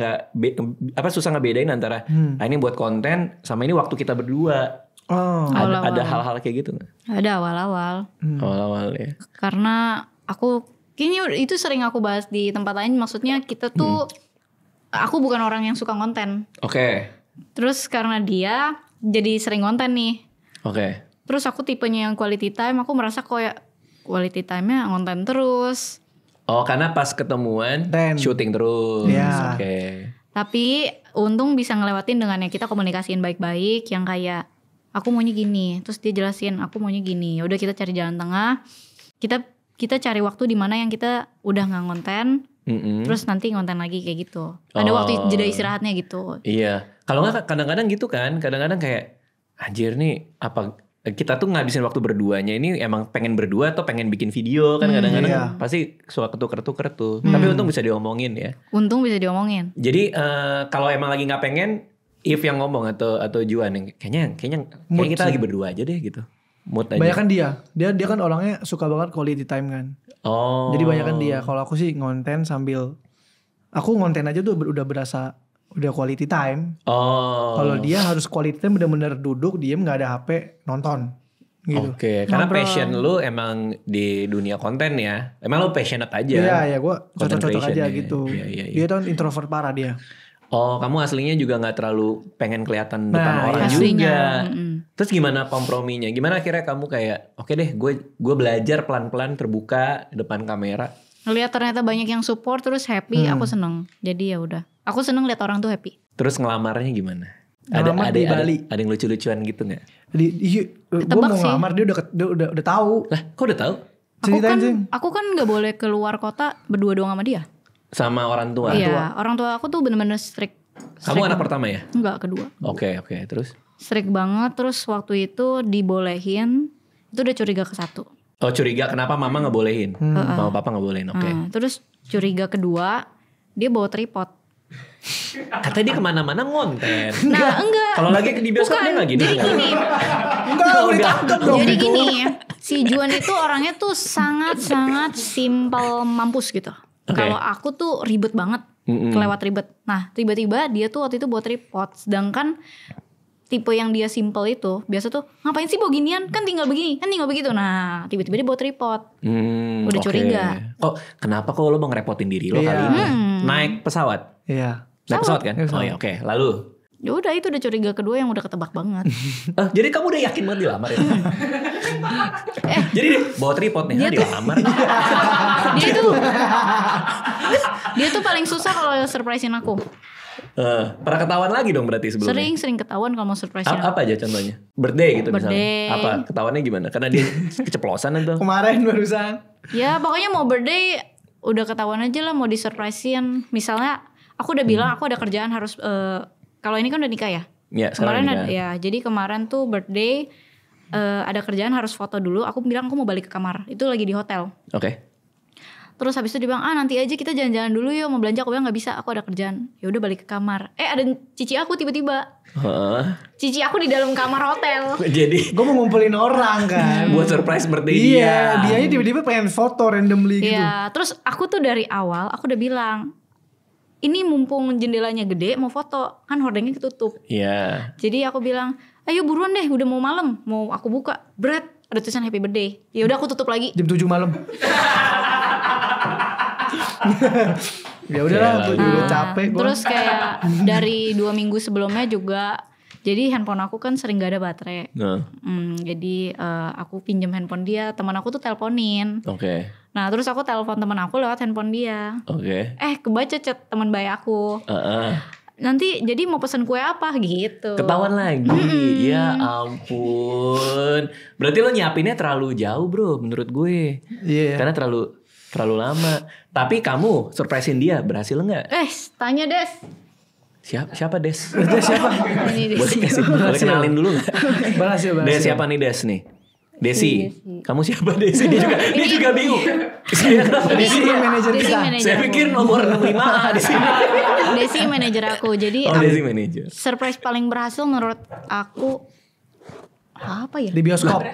susah ngebedain antara ini buat konten sama ini waktu kita berdua. Oh. Ada hal-hal kayak gitu nggak? Ada awal-awal. Awal-awal ya. Karena kayaknya itu sering aku bahas di tempat lain. Maksudnya kita tuh, aku bukan orang yang suka konten. Oke. Terus karena dia jadi sering konten nih. Oke. Terus aku tipenya yang quality time. Aku merasa kayak quality time-nya ngonten terus. Oh, karena pas ketemuan syuting terus. Iya. Oke. Tapi untung bisa ngelewatin dengan yang kita komunikasiin baik-baik. Yang kayak aku maunya gini. Terus dia jelasin aku maunya gini. Ya udah kita cari jalan tengah. Kita cari waktu di mana yang kita udah nggak ngonten. Terus nanti ngonten lagi kayak gitu. Ada waktu jeda istirahatnya gitu. Iya. Kalau nggak kadang-kadang gitu kan. Kadang-kadang kayak anjir nih apa kita tuh ngabisin waktu berduanya ini emang pengen berdua atau pengen bikin video kan kadang-kadang iya. pasti suka ketuker-tuker tuh. Tapi untung bisa diomongin ya. Untung bisa diomongin. Jadi kalau emang lagi nggak pengen, If yang ngomong atau Juan yang kayaknya kita lagi berdua aja deh gitu. Mood aja. Banyakan dia kan orangnya suka banget quality time kan. Oh. Jadi banyakan dia. Kalau aku sih ngonten sambil aku ngonten aja tuh udah berasa udah quality time. Oh. Kalau dia harus quality time bener-bener duduk diem nggak ada HP nonton. Gitu. Oke, karena passion lu emang di dunia konten ya. Emang lu passionate aja. Iya, gue Content cocok-cocok creation aja ya. gitu. Iya. Dia tuh introvert parah dia. Oh, kamu aslinya juga nggak terlalu pengen kelihatan depan orang aslinya. juga. Terus gimana komprominya? Gimana akhirnya kamu kayak, oke deh, gue belajar pelan-pelan terbuka depan kamera. Ngeliat ternyata banyak yang support terus happy, aku seneng. Jadi ya udah. Aku seneng lihat orang tuh happy. Terus ngelamarnya gimana? Ngelamar di Bali. Ada yang lucu-lucuan gitu nggak? Gue Ketebak mau sih. ngelamar dia udah tahu. Lah, kok udah tahu? Ceritain Aku kan nggak boleh keluar kota berdua doang sama dia. Sama orang tua. Iya, orang tua aku tuh bener-bener strict. Kamu anak pertama ya? Enggak, kedua. Oke, terus? Strict banget, terus waktu itu dibolehin, itu udah curiga ke satu. Oh, curiga kenapa mama nggak bolehin? Mama papa nggak bolehin, oke. Terus curiga kedua, dia bawa tripod. Katanya dia kemana-mana ngonten. Nah, enggak. Kalau lagi di bioskop dia nggak gini. Jadi gini, Enggak, udah tangkap dong. jadi gini, si Juan itu orangnya tuh sangat-sangat simpel mampus gitu. Oke. Kalau aku tuh ribet banget, kelewat ribet. Nah tiba-tiba dia tuh waktu itu buat tripod, sedangkan tipe yang dia simple itu biasa tuh ngapain sih bawa ginian, kan tinggal begini, kan tinggal begitu. Nah tiba-tiba dia buat tripod. Udah Oke. curiga. Kenapa kok lo mau ngerepotin diri lo Iya. kali ini? Naik pesawat? Iya. Naik pesawat kan? Naik pesawat. Oh ya oke. Lalu? Ya udah itu udah curiga kedua yang udah ketebak banget. Jadi kamu udah yakin banget dilamar ya? Jadi bawa tripod nih, Dia tuh- dilamar. Dia tuh paling susah kalau surprisein aku. Pernah ketahuan lagi dong berarti sebelumnya? Sering ketahuan kalau mau surprisein aku. Apa aja contohnya? Birthday gitu Birthday. misalnya. Apa? Ketahuannya gimana? Karena dia keceplosan itu. Kemarin barusan. Ya pokoknya mau birthday udah ketahuan aja lah mau disurprisein. Misalnya aku udah bilang aku ada kerjaan harus kalau ini kan udah nikah ya. Ya, sekarang Kemarin nikah. ya jadi kemarin tuh birthday ada kerjaan harus foto dulu. Aku bilang aku mau balik ke kamar. Itu lagi di hotel. Oke. Terus habis itu dia bilang nanti aja kita jalan-jalan dulu yuk mau belanja. Aku bilang nggak bisa, aku ada kerjaan. Ya udah balik ke kamar. Ada cici aku tiba-tiba. Cici aku di dalam kamar hotel. Jadi Gue mau ngumpulin orang kan. buat surprise birthday dia. Iya, dianya tiba-tiba pengen foto randomly gitu. Iya, terus aku tuh dari awal aku udah bilang ini mumpung jendelanya gede mau foto, kan hordengnya ketutup. Iya. Jadi aku bilang, ayo buruan deh, udah mau malam, mau aku buka. Berat, ada tulisan happy birthday. Ya udah aku tutup lagi. Jam 7 malam. Ya udahlah, gue juga udah capek gua. Terus kayak dari 2 minggu sebelumnya juga, jadi handphone aku kan sering gak ada baterai. Nah, Jadi aku pinjam handphone dia, teman aku tuh teleponin. oke. Nah terus aku telepon teman aku lewat handphone dia. Oke. Kebaca chat teman bayi aku. Nanti jadi mau pesen kue apa gitu. Ketahuan lagi. Ya ampun. Berarti lo nyiapinnya terlalu jauh, Bro, menurut gue. Iya. Karena terlalu lama. Tapi kamu surprisein dia, berhasil enggak? Tanya Des. Siapa Des? Itu siapa? Ini Boleh kenalin dulu enggak? Berhasil. Des siapa nih Des nih? Desi. Desi. Kamu siapa Desi? Dia juga bingung. Desi manajer Desi kita. manajer Saya aku. pikir nomor 65A di sini. Desi manajer aku. Jadi Desi manajer. surprise paling berhasil menurut aku apa ya? Di bioskop.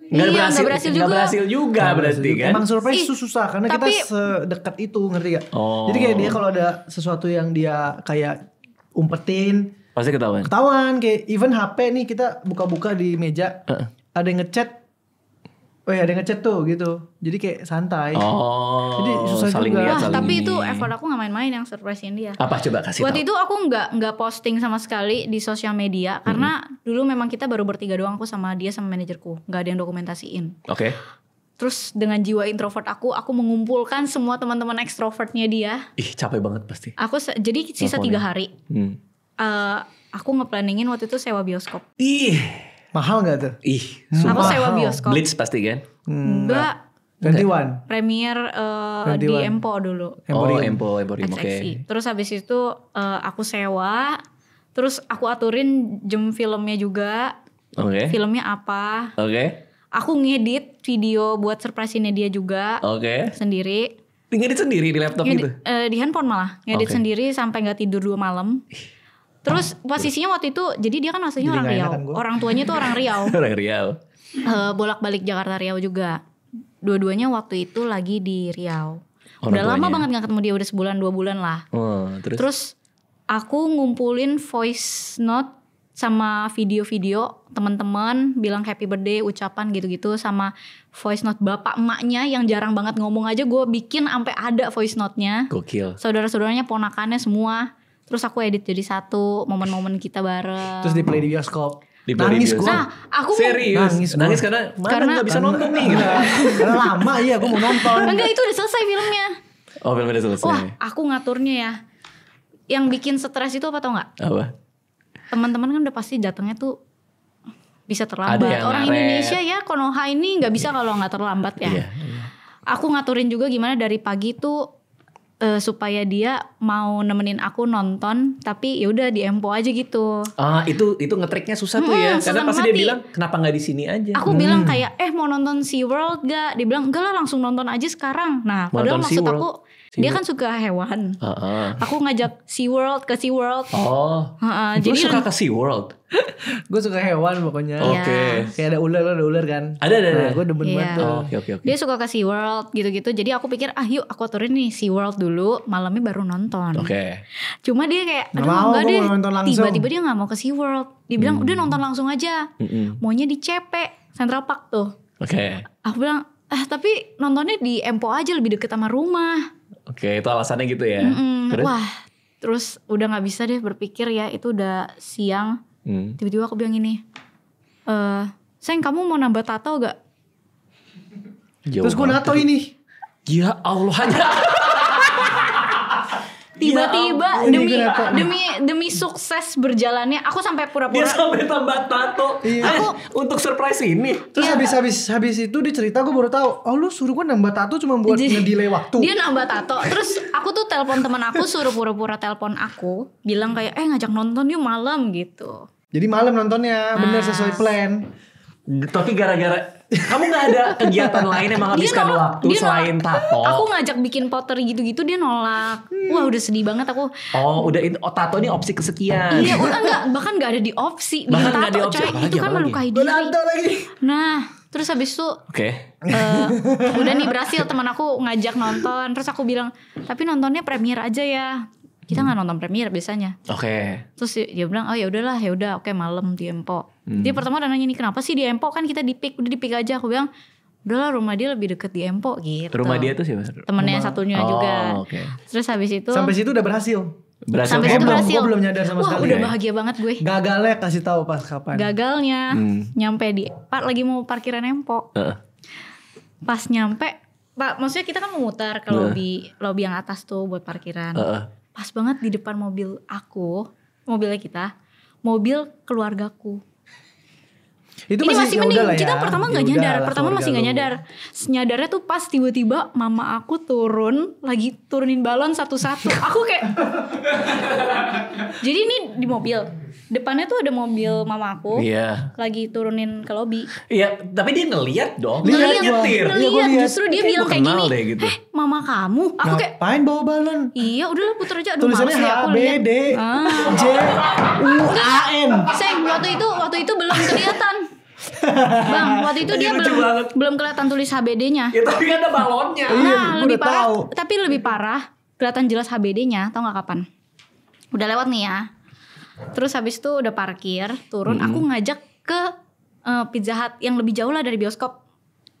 Nggak berhasil juga. Nggak berhasil juga berarti kan. Emang surprise Ih, itu susah karena tapi- kita sedekat itu, ngerti gak? Oh. Jadi kayak dia kalau ada sesuatu yang dia kayak umpetin, Pasti ketahuan. ketahuan. Kayak even HP nih kita buka-buka di meja, ada yang ngechat. Ada yang ngechat tuh gitu. Jadi kayak santai. Oh. Jadi susah saling juga. lihat, Wah, saling tapi ini. itu effort aku nggak main-main yang surprisein dia. Apa coba kasih Waktu tahu. itu aku nggak posting sama sekali di sosial media karena dulu memang kita baru bertiga doang, aku sama dia sama manajerku, nggak ada yang dokumentasiin. Oke. Terus dengan jiwa introvert aku mengumpulkan semua teman-teman ekstrovertnya dia. Ih, capek banget pasti. Jadi sisa 3 Teleponnya. hari. Aku nge-planningin waktu itu sewa bioskop. Ih. Mahal gak tuh? Ih. Aku Mahal. sewa bioskop. Blitz pasti kan? Enggak, 21. premier di 21. Empo dulu. Emporium. Emporium. Oke. XXI. Terus habis itu aku sewa. Terus aku aturin jam filmnya juga. Oke. Filmnya apa. Oke. Aku ngedit video buat surprise-nya dia juga. Oke. Sendiri. Ngedit sendiri di laptop gitu. Di handphone malah. Ngedit Oke. sendiri sampai gak tidur 2 malam. Terus posisinya waktu itu, jadi dia kan aslinya Jadi orang nggak Riau. enakan gua. Orang tuanya tuh orang Riau. Orang Riau. Bolak-balik Jakarta Riau juga. Dua-duanya waktu itu lagi di Riau. Orang Udah lama tuanya. banget gak ketemu dia, udah sebulan 2 bulan lah. Oh, terus. Terus aku ngumpulin voice note sama video-video teman-teman bilang happy birthday, ucapan gitu-gitu, sama voice note bapak emaknya yang jarang banget ngomong aja gue bikin sampai ada voice note-nya. Gokil. Saudara-saudaranya, ponakannya semua. Terus aku edit jadi satu momen-momen kita bareng. Terus di play di bioskop. Di play di Nangis bioskop. gue. Nah, aku Serius. Nangis gua. karena mana Karena- nggak bisa nonton nih. Gitu. Karena lama iya gue mau nonton. enggak, itu udah selesai filmnya. Oh, film udah selesai. Wah, aku ngaturnya ya. Yang bikin stres itu apa tau nggak? Apa? Teman-teman kan udah pasti datangnya tuh bisa Ada terlambat. yang Orang ngaret. Indonesia ya Konoha ini nggak bisa kalau nggak terlambat ya. Iya. Aku ngaturin juga gimana dari pagi tuh supaya dia mau nemenin aku nonton, tapi ya udah di Empo aja gitu. Itu ngetriknya susah tuh ya. Karena setengah pasti dia mati. bilang kenapa nggak di sini aja. Aku bilang kayak mau nonton SeaWorld gak? Dia bilang enggak lah, langsung nonton aja sekarang. Nah Mau padahal nonton maksud SeaWorld? aku Dia kan suka hewan. Aku ngajak SeaWorld ke SeaWorld. Oh. Jadi Gue suka ke SeaWorld. Gue suka hewan pokoknya. Oke. Kayak ada ular kan. Ada. Nah, gue demen banget tuh. Oke. Dia suka ke SeaWorld gitu-gitu. Jadi aku pikir yuk aku aturin nih SeaWorld dulu. Malamnya baru nonton. Oke. Cuma dia kayak Nggak mau, enggak gua deh. mau nonton langsung. Tiba-tiba dia gak mau ke SeaWorld. Dia bilang udah nonton langsung aja. Maunya di CP Central Park tuh. Oke. Aku bilang tapi nontonnya di Empo aja lebih deket sama rumah. Oke, itu alasannya gitu ya. Terus? Wah, terus udah gak bisa deh berpikir ya. Itu udah siang. Tiba-tiba aku bilang gini, sayang kamu mau nambah tato gak? Terus gue nato ini. Ya Allah hanya. Tiba-tiba Ya, demi sukses berjalannya, aku sampai Dia pura-pura. sampai tambah tato. Iya. Untuk surprise ini. Terus habis itu dia cerita gue baru tahu. Oh lu suruh gue nambah tato cuma buat ngedelay waktu. Dia nambah tato. Terus aku tuh telepon teman aku, suruh pura-pura telepon aku, bilang kayak ngajak nonton yuk malam gitu. Jadi malam nontonnya bener sesuai plan. Tapi gara-gara kamu gak ada kegiatan lain yang menghabiskan waktu selain tato. Aku ngajak bikin pottery gitu-gitu dia nolak. Wah udah sedih banget aku. Oh udah tato ini opsi kesekian. Iya enggak, bahkan gak ada di opsi bikin Bahkan nggak tato di opsi, coy. apalagi, Itu kan apalagi? melukai Gue diri. nato lagi. Nah terus habis itu Oke. udah nih berhasil, teman aku ngajak nonton. Terus aku bilang tapi nontonnya premier aja ya. Kita nggak nonton premier biasanya. Oke. Terus dia bilang ya udahlah ya udah oke malam di Empo. Dia pertama udah nanya nih kenapa sih di Empo, kan kita di Pik, udah di Pik aja. Aku bilang udahlah rumah dia lebih deket di Empo gitu. Rumah dia tuh siapa? Temennya satunya juga. Oke. Terus habis itu Sampai situ udah berhasil. Berhasil. sampai situ berhasil. Gue belum nyadar sama Wah, sekali. udah bahagia banget gue. Gagalnya kasih tahu pas kapan. Gagalnya nyampe di lagi mau parkiran Empo. Pas nyampe, maksudnya kita kan memutar ke lobby yang atas tuh buat parkiran. Pas banget di depan mobil aku, mobilnya kita, mobil keluargaku. Itu Ini masih mending, yaudahlah ya. kita pertama gak Yaudahlah, nyadar, pertama masih gak keluarga lu. nyadar. Nyadarnya tuh pas tiba-tiba mama aku turun, lagi turunin balon satu-satu. Aku kayak, jadi ini di mobil, depannya tuh ada mobil mama aku, lagi turunin ke lobby. Iya, tapi dia ngeliat dong. Lihat, nyetir. Iya, gua lihat. Justru dia Kayak bilang gua kayak kenal gini, deh gitu. mama kamu. Aku kayak, Ngapain bawa balon? iya udahlah puter aja. Aduh Tulisannya males deh aku lihat. HBD JUAN. Sayang waktu itu belum kelihatan. Bang, waktu itu dia Lucu banget. belum kelihatan tulis HBD-nya. Ya tapi kan ada balonnya. Iya, Nah, gua lebih udah parah. tahu. Tapi lebih parah, kelihatan jelas HBD-nya. Tahu nggak kapan? Udah lewat nih ya. Terus habis itu udah parkir, turun. Aku ngajak ke Pizza Hut yang lebih jauh lah dari bioskop.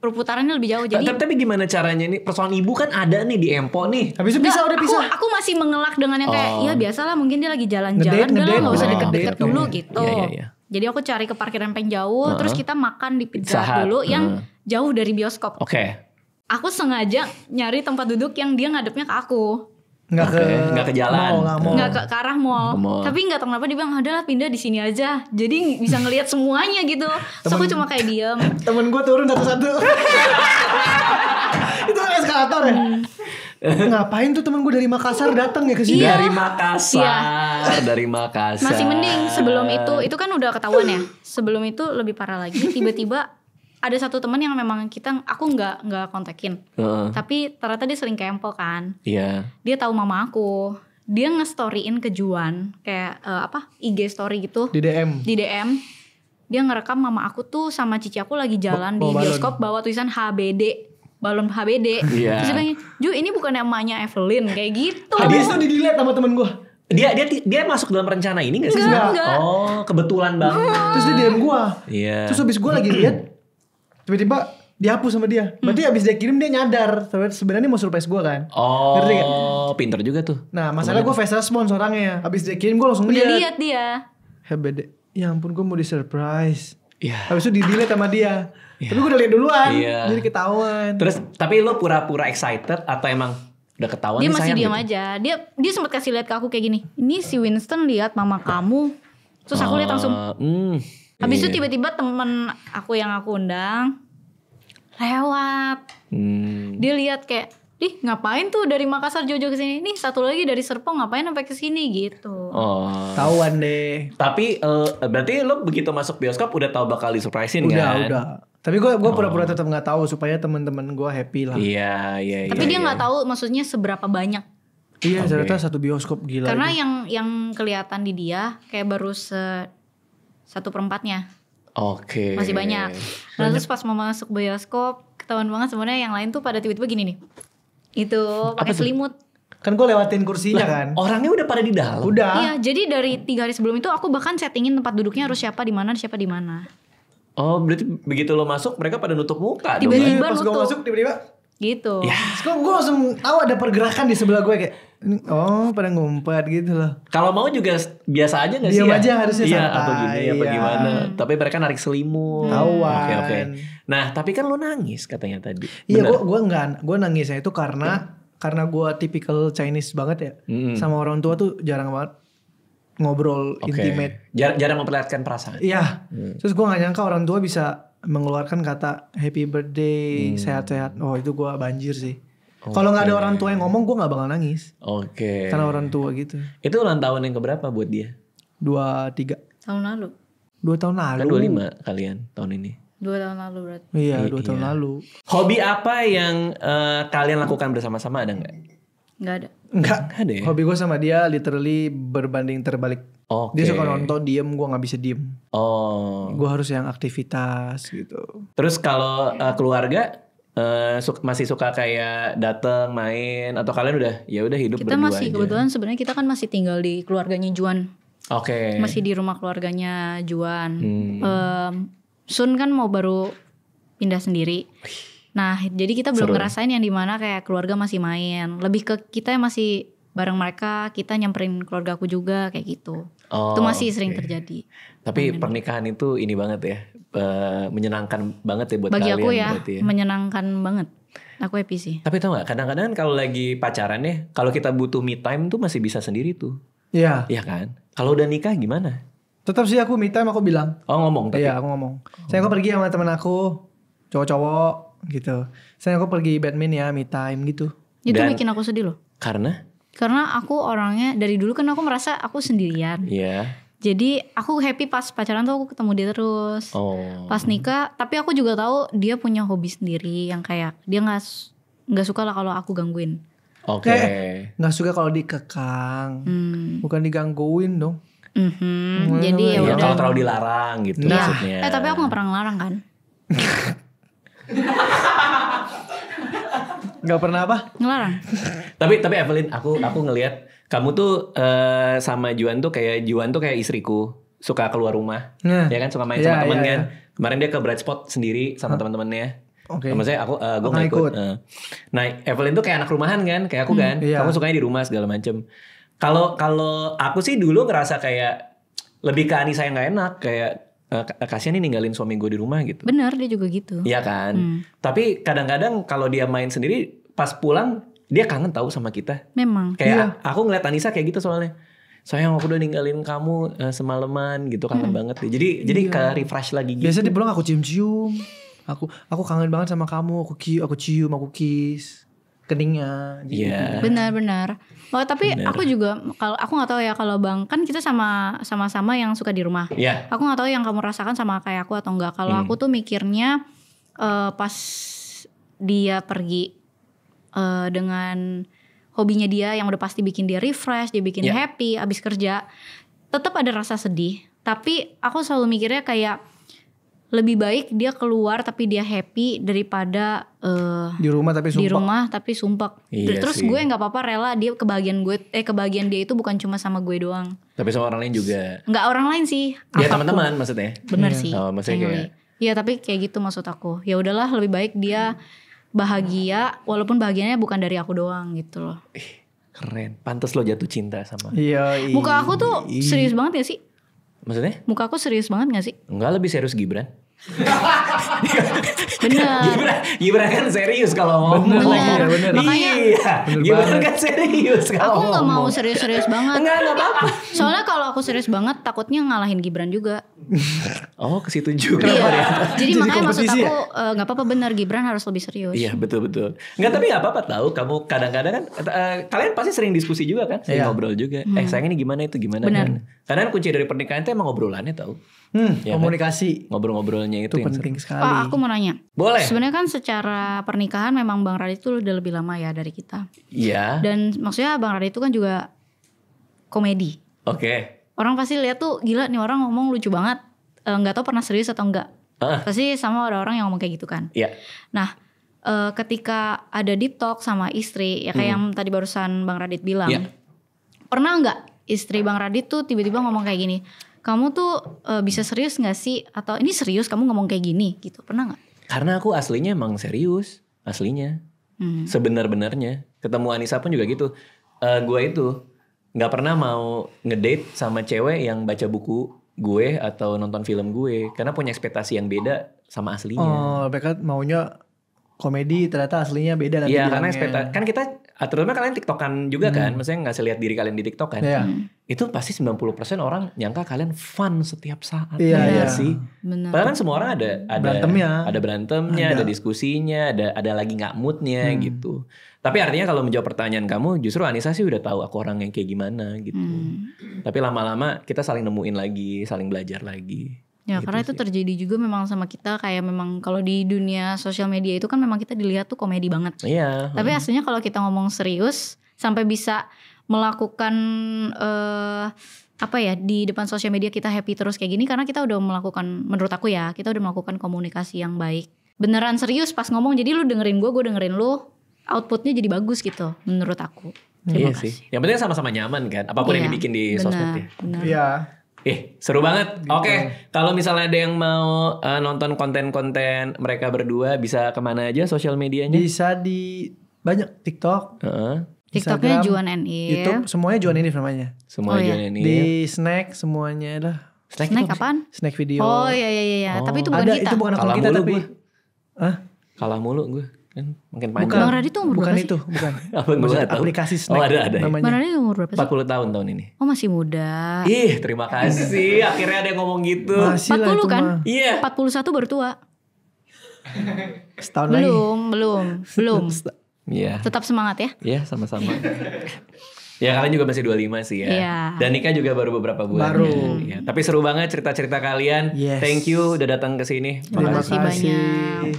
Perputarannya lebih jauh. Jadi Tapi gimana caranya nih? Persoalan ibu kan ada nih di Empo nih. Habis itu bisa udah bisa. Aku masih mengelak dengan yang kayak ya biasalah mungkin dia lagi jalan-jalan, Ngedate, udah lah nggak usah ngedate. deket-deket dulu Ngedate. gitu. Iya. Jadi aku cari ke parkiran yang jauh, terus kita makan di Pizza Pizza Hut. Hut dulu yang jauh dari bioskop. Oke. Aku sengaja nyari tempat duduk yang dia ngadepnya ke aku. Nggak ke jalan. Mall. Nggak ke arah mall. Ke mall. Tapi nggak tahu kenapa dia bilang adalah pindah di sini aja. Jadi bisa ngelihat semuanya gitu. So aku cuma kayak diem. Temen gue turun satu-satu. Itu kan eskalator ya. Ngapain tuh temen gue dari Makassar datang ya ke sini? Iya. Dari Makassar. Dari Makassar. Masih mending sebelum itu kan udah ketahuan ya. Sebelum itu lebih parah lagi. Tiba-tiba ada satu teman yang memang aku nggak kontakin. Tapi ternyata dia sering ke Empo kan. Iya. Dia tahu mama aku. Dia nge-storyin ke Juan kayak IG story gitu. Di DM. Dia ngerekam mama aku tuh sama cici aku lagi jalan di bawa balon. bioskop bawa tulisan HBD, balon HBD. Iya. Terus dia bilang, Ju ini bukan emaknya Evelyn kayak gitu. Habis itu di-delete sama temen gue. Dia masuk dalam rencana ini gak sih? Enggak. Oh, kebetulan banget. Terus dia DM gue. Iya. Terus habis gue lagi lihat, tiba-tiba dihapus sama dia. Berarti habis dia kirim dia nyadar. Sebenarnya mau surprise gue kan. Oh, Ngerti gak? pinter juga tuh. Nah masalah gue face response orangnya. Habis dia kirim gue langsung Udah lihat. lihat dia. HBD. Ya ampun gue mau di surprise. Iya. Habis itu di-delete sama dia. Tapi gue udah lihat duluan. Iya. Jadi ketahuan. Terus tapi lo pura-pura excited atau emang udah ketahuan Dia nih masih sayang diam gitu? aja. Dia sempat kasih lihat ke aku kayak gini. Ini si Winston lihat mama kamu. Terus aku lihat langsung. Habis itu tiba-tiba temen aku yang aku undang lewat. Dia lihat kayak ih ngapain tuh dari Makassar Jojo ke sini? Nih satu lagi dari Serpong ngapain sampai ke sini gitu. Oh. Tahuan deh. Tapi berarti lo begitu masuk bioskop udah tahu bakal disurprisein kan? Udah. Tapi gue pura-pura tetap nggak tahu supaya teman-teman gue happy lah. Iya. Tapi dia nggak tahu maksudnya seberapa banyak. Iya, ternyata satu bioskop gila. Karena itu. yang kelihatan di dia kayak baru 1/4-nya. Oke. Masih banyak. Nah, terus pas mau masuk bioskop ketahuan banget sebenarnya yang lain tuh pada tiba-tiba gini nih. Itu pakai selimut. Kan gue lewatin kursinya kan. Orangnya udah pada di dalam. Udah. Iya, jadi dari 3 hari sebelum itu aku bahkan settingin tempat duduknya harus siapa di mana. Oh, berarti begitu lo masuk mereka pada nutup muka dong. Tiba-tiba Pas gue nutup. masuk tiba-tiba. Gitu. Ya. Terus gue langsung tahu ada pergerakan di sebelah gue kayak, oh pada ngumpet gitu loh. Kalau mau juga biasa aja gak sih? Diam ya? aja harusnya Iya, santai. apa gini, apa Iya. gimana. Tapi mereka narik selimut. Tahuan. Oke. Nah, tapi kan lo nangis katanya tadi. Iya, Bener? gue nangisnya itu karena gue tipikal Chinese banget ya. Sama orang tua tuh jarang banget ngobrol intimate. Jarang memperlihatkan perasaan. Iya. Terus gue gak nyangka orang tua bisa mengeluarkan kata happy birthday, sehat-sehat. Oh itu gue banjir sih. Kalau gak ada orang tua yang ngomong gue gak bakal nangis. Oke. Karena orang tua gitu. Itu ulang tahun yang keberapa buat dia? 23. Tahun lalu. 2 tahun lalu. Kan 25 kalian tahun ini. 2 tahun lalu berarti. Iya 2 tahun lalu. Hobi apa yang kalian lakukan bersama-sama ada nggak? Nggak ada. Enggak. Ada ya? Hobi gue sama dia literally berbanding terbalik. Oke. Dia suka nonton diem, gue gak bisa diem. Oh. Gue harus yang aktivitas gitu. Terus kalau keluarga masih suka kayak dateng main atau kalian udah ya udah hidup Kita berdua masih aja? kebetulan sebenarnya kita kan masih tinggal di keluarganya Juan. Oke. Masih di rumah keluarganya Juan. Sun kan mau baru pindah sendiri. Nah, jadi kita belum Seru. ngerasain yang dimana kayak keluarga masih main. Lebih ke kita yang masih bareng mereka, kita nyamperin keluarga aku juga kayak gitu. Oh, Itu masih sering oke. terjadi. Tapi pernikahan itu ini banget ya, menyenangkan banget ya buat Bagi kalian aku ya, berarti ya. menyenangkan banget. Aku happy sih. Tapi tau gak, kadang-kadang kalau lagi pacaran ya, kalau kita butuh me time tuh masih bisa sendiri tuh. Iya. Iya kan? Kalau udah nikah gimana? Tetap sih aku me time aku bilang. Oh ngomong tapi. Iya aku ngomong. Saya aku pergi sama teman aku. Cowok-cowok gitu. Saya aku pergi badminton ya me time gitu. Itu Dan- bikin aku sedih loh. Karena? Karena aku orangnya dari dulu kan aku merasa aku sendirian. Iya. Jadi aku happy pas pacaran tuh aku ketemu dia terus. Oh. Pas nikah, tapi aku juga tahu dia punya hobi sendiri yang kayak dia nggak suka lah kalau aku gangguin. Oke. Nggak suka kalau dikekang. Hmm. Bukan digangguin dong. Jadi ya Iya, udah. kalau terlalu dilarang gitu Iya. maksudnya. Tapi aku nggak pernah ngelarang kan. Nggak pernah apa? Ngelarang. Tapi Evelyn, aku ngelihat kamu tuh sama Juan tuh kayak istriku, suka keluar rumah. Nah. Ya kan suka main Iya, sama temen iya, kan. iya. Kemarin dia ke Bright Spot sendiri sama teman-temannya. Oke. Maksudnya gue Nggak nggak ikut. ikut. Nah, Evelyn tuh kayak anak rumahan kan, kayak aku kan. iya. Kamu sukanya di rumah segala macem. Kalau aku sih dulu ngerasa kayak lebih ke Anissa yang nggak enak, kayak kasihan nih ninggalin suami gue di rumah gitu. Bener dia juga gitu. Iya kan. Tapi kadang-kadang kalau dia main sendiri pas pulang dia kangen tahu sama kita. Memang. Kayak aku ngeliat Anissa kayak gitu soalnya. Sayang aku udah ninggalin kamu semalaman gitu, kangen banget deh. Jadi ke refresh lagi gitu. Biasa di pulang aku cium-cium. Aku kangen banget sama kamu. Aku cium, aku kiss keningnya. Gitu. Iya. Benar. Oh, tapi aku juga kalau aku nggak tahu ya kalau Bang kan kita sama-sama yang suka di rumah. Iya. Aku nggak tahu yang kamu rasakan sama kayak aku atau enggak. Kalau aku tuh mikirnya pas dia pergi dengan hobinya dia yang udah pasti bikin dia refresh, dia bikin happy abis kerja, tetap ada rasa sedih. Tapi aku selalu mikirnya kayak lebih baik dia keluar tapi dia happy daripada Di rumah tapi di sumpah. rumah tapi sumpek. Iya Terus sih. gue nggak apa-apa rela dia kebahagiaan dia itu bukan cuma sama gue doang. Tapi sama orang lain juga. Nggak orang lain sih. Ya apapun. teman-teman maksudnya. Bener sih. Oh, maksudnya anyway. Iya tapi kayak gitu maksud aku. Ya udahlah lebih baik dia bahagia walaupun bahagianya bukan dari aku doang gitu loh. Keren. Pantes lo jatuh cinta sama. Iya. Muka aku tuh serius banget gak sih? Maksudnya? Muka aku serius banget gak sih? Enggak, lebih serius Gibran. Bener. Gibran kan serius kalau ngomong. Bener. Makanya Iya, Bener Gibran banget. kan serius kalau aku nggak mau ngomong. serius-serius banget. Enggak apa-apa. Soalnya kalau aku serius banget takutnya ngalahin Gibran juga. Oh, ke situ juga. Iya. ya. Jadi Jadi makanya maksud kompetisi aku nggak apa-apa bener Gibran harus lebih serius. Iya, betul. Enggak, tapi enggak apa-apa tahu. Kamu kadang-kadang kan kalian pasti sering diskusi juga kan, sering Iya. ngobrol juga. Sayang ini gimana itu gimana Benar. kan. Karena kan kunci dari pernikahan itu emang ngobrolannya tahu. Ya kan? Komunikasi Ngobrol-ngobrolnya itu itu yang penting seru. sekali. Aku mau nanya. Boleh. Sebenarnya kan secara pernikahan memang Bang Radit itu udah lebih lama ya dari kita. Iya. Dan maksudnya Bang Radit itu kan juga komedi. Oke. Orang pasti lihat tuh gila nih orang ngomong lucu banget. Nggak tahu pernah serius atau enggak. Pasti sama ada orang yang ngomong kayak gitu kan. Iya. Nah, ketika ada deep talk sama istri, ya kayak yang tadi barusan Bang Radit bilang. Iya. Pernah nggak istri Bang Radit tuh tiba-tiba ngomong kayak gini, kamu tuh bisa serius nggak sih? Atau ini serius kamu ngomong kayak gini gitu? Pernah nggak? Karena aku aslinya emang serius, aslinya. Sebenar-benarnya. Ketemu Anissa pun juga gitu. Gue itu nggak pernah mau ngedate sama cewek yang baca buku gue atau nonton film gue, karena punya ekspektasi yang beda sama aslinya. Oh, mereka maunya komedi, ternyata aslinya beda nanti Iya, karena bilangnya. ekspektasi kan kita terutama kalian TikTokan juga kan, maksudnya nggak lihat diri kalian di TikTok kan. Iya. Itu pasti 90% orang nyangka kalian fun setiap saat. Iya, ya iya. nggak sih? Benar. Padahal kan semua orang ada Berantemnya. ada diskusinya, ada lagi nggak moodnya gitu. Tapi artinya kalau menjawab pertanyaan kamu, justru Anissa sih udah tahu aku orang yang kayak gimana gitu. Tapi lama-lama kita saling nemuin lagi, saling belajar lagi. Ya Gitu karena itu sih. terjadi juga memang sama kita kayak memang kalau di dunia sosial media itu kan memang kita dilihat tuh komedi banget. Iya. Tapi aslinya kalau kita ngomong serius sampai bisa melakukan apa ya di depan sosial media kita happy terus kayak gini karena kita udah melakukan, menurut aku ya, kita udah melakukan komunikasi yang baik. Beneran serius pas ngomong, jadi lu dengerin gue dengerin lu, outputnya jadi bagus gitu menurut aku. Iya Terima sih. kasih. Yang penting sama-sama nyaman kan. Apapun yang Iya, dibikin di benar, sosmed ya. benar. Iya. Seru banget. Oke, kalau misalnya ada yang mau nonton konten-konten mereka berdua, bisa kemana aja sosial medianya? Bisa di banyak TikTok, Heeh. TikToknya Instagram, Juan and If. YouTube, semuanya Juan ini namanya. Semua Oh, iya. aja ini. Di Snack semuanya lah. Snack apaan? Snack video. Oh iya. Tapi itu bukan ada kita. itu bukan akun Kalah kita mulu tapi. gua. Hah? Kalah mulu gue. Kan makin Bukan. panjang. Bang Radit tuh umur bukan berapa itu, bukan. Apa gue Maksud nggak tahu. aplikasi Snack. Oh, ada. namanya. Bang Radit umur berapa sih? 40 tahun ini. Oh masih muda. Ih, terima kasih. Akhirnya ada yang ngomong gitu. Masih lah 40 itu kan? mah. Iya. 41 baru tua. Setahun lagi. Belum. Iya. Tetap semangat ya. Iya, sama-sama. Ya kalian juga masih 25 sih ya. Iya. Dan nikah juga baru beberapa bulan. Baru. Ya. Tapi seru banget cerita-cerita kalian. Yes. Thank you udah datang ke sini. Terima Makasih. kasih banyak.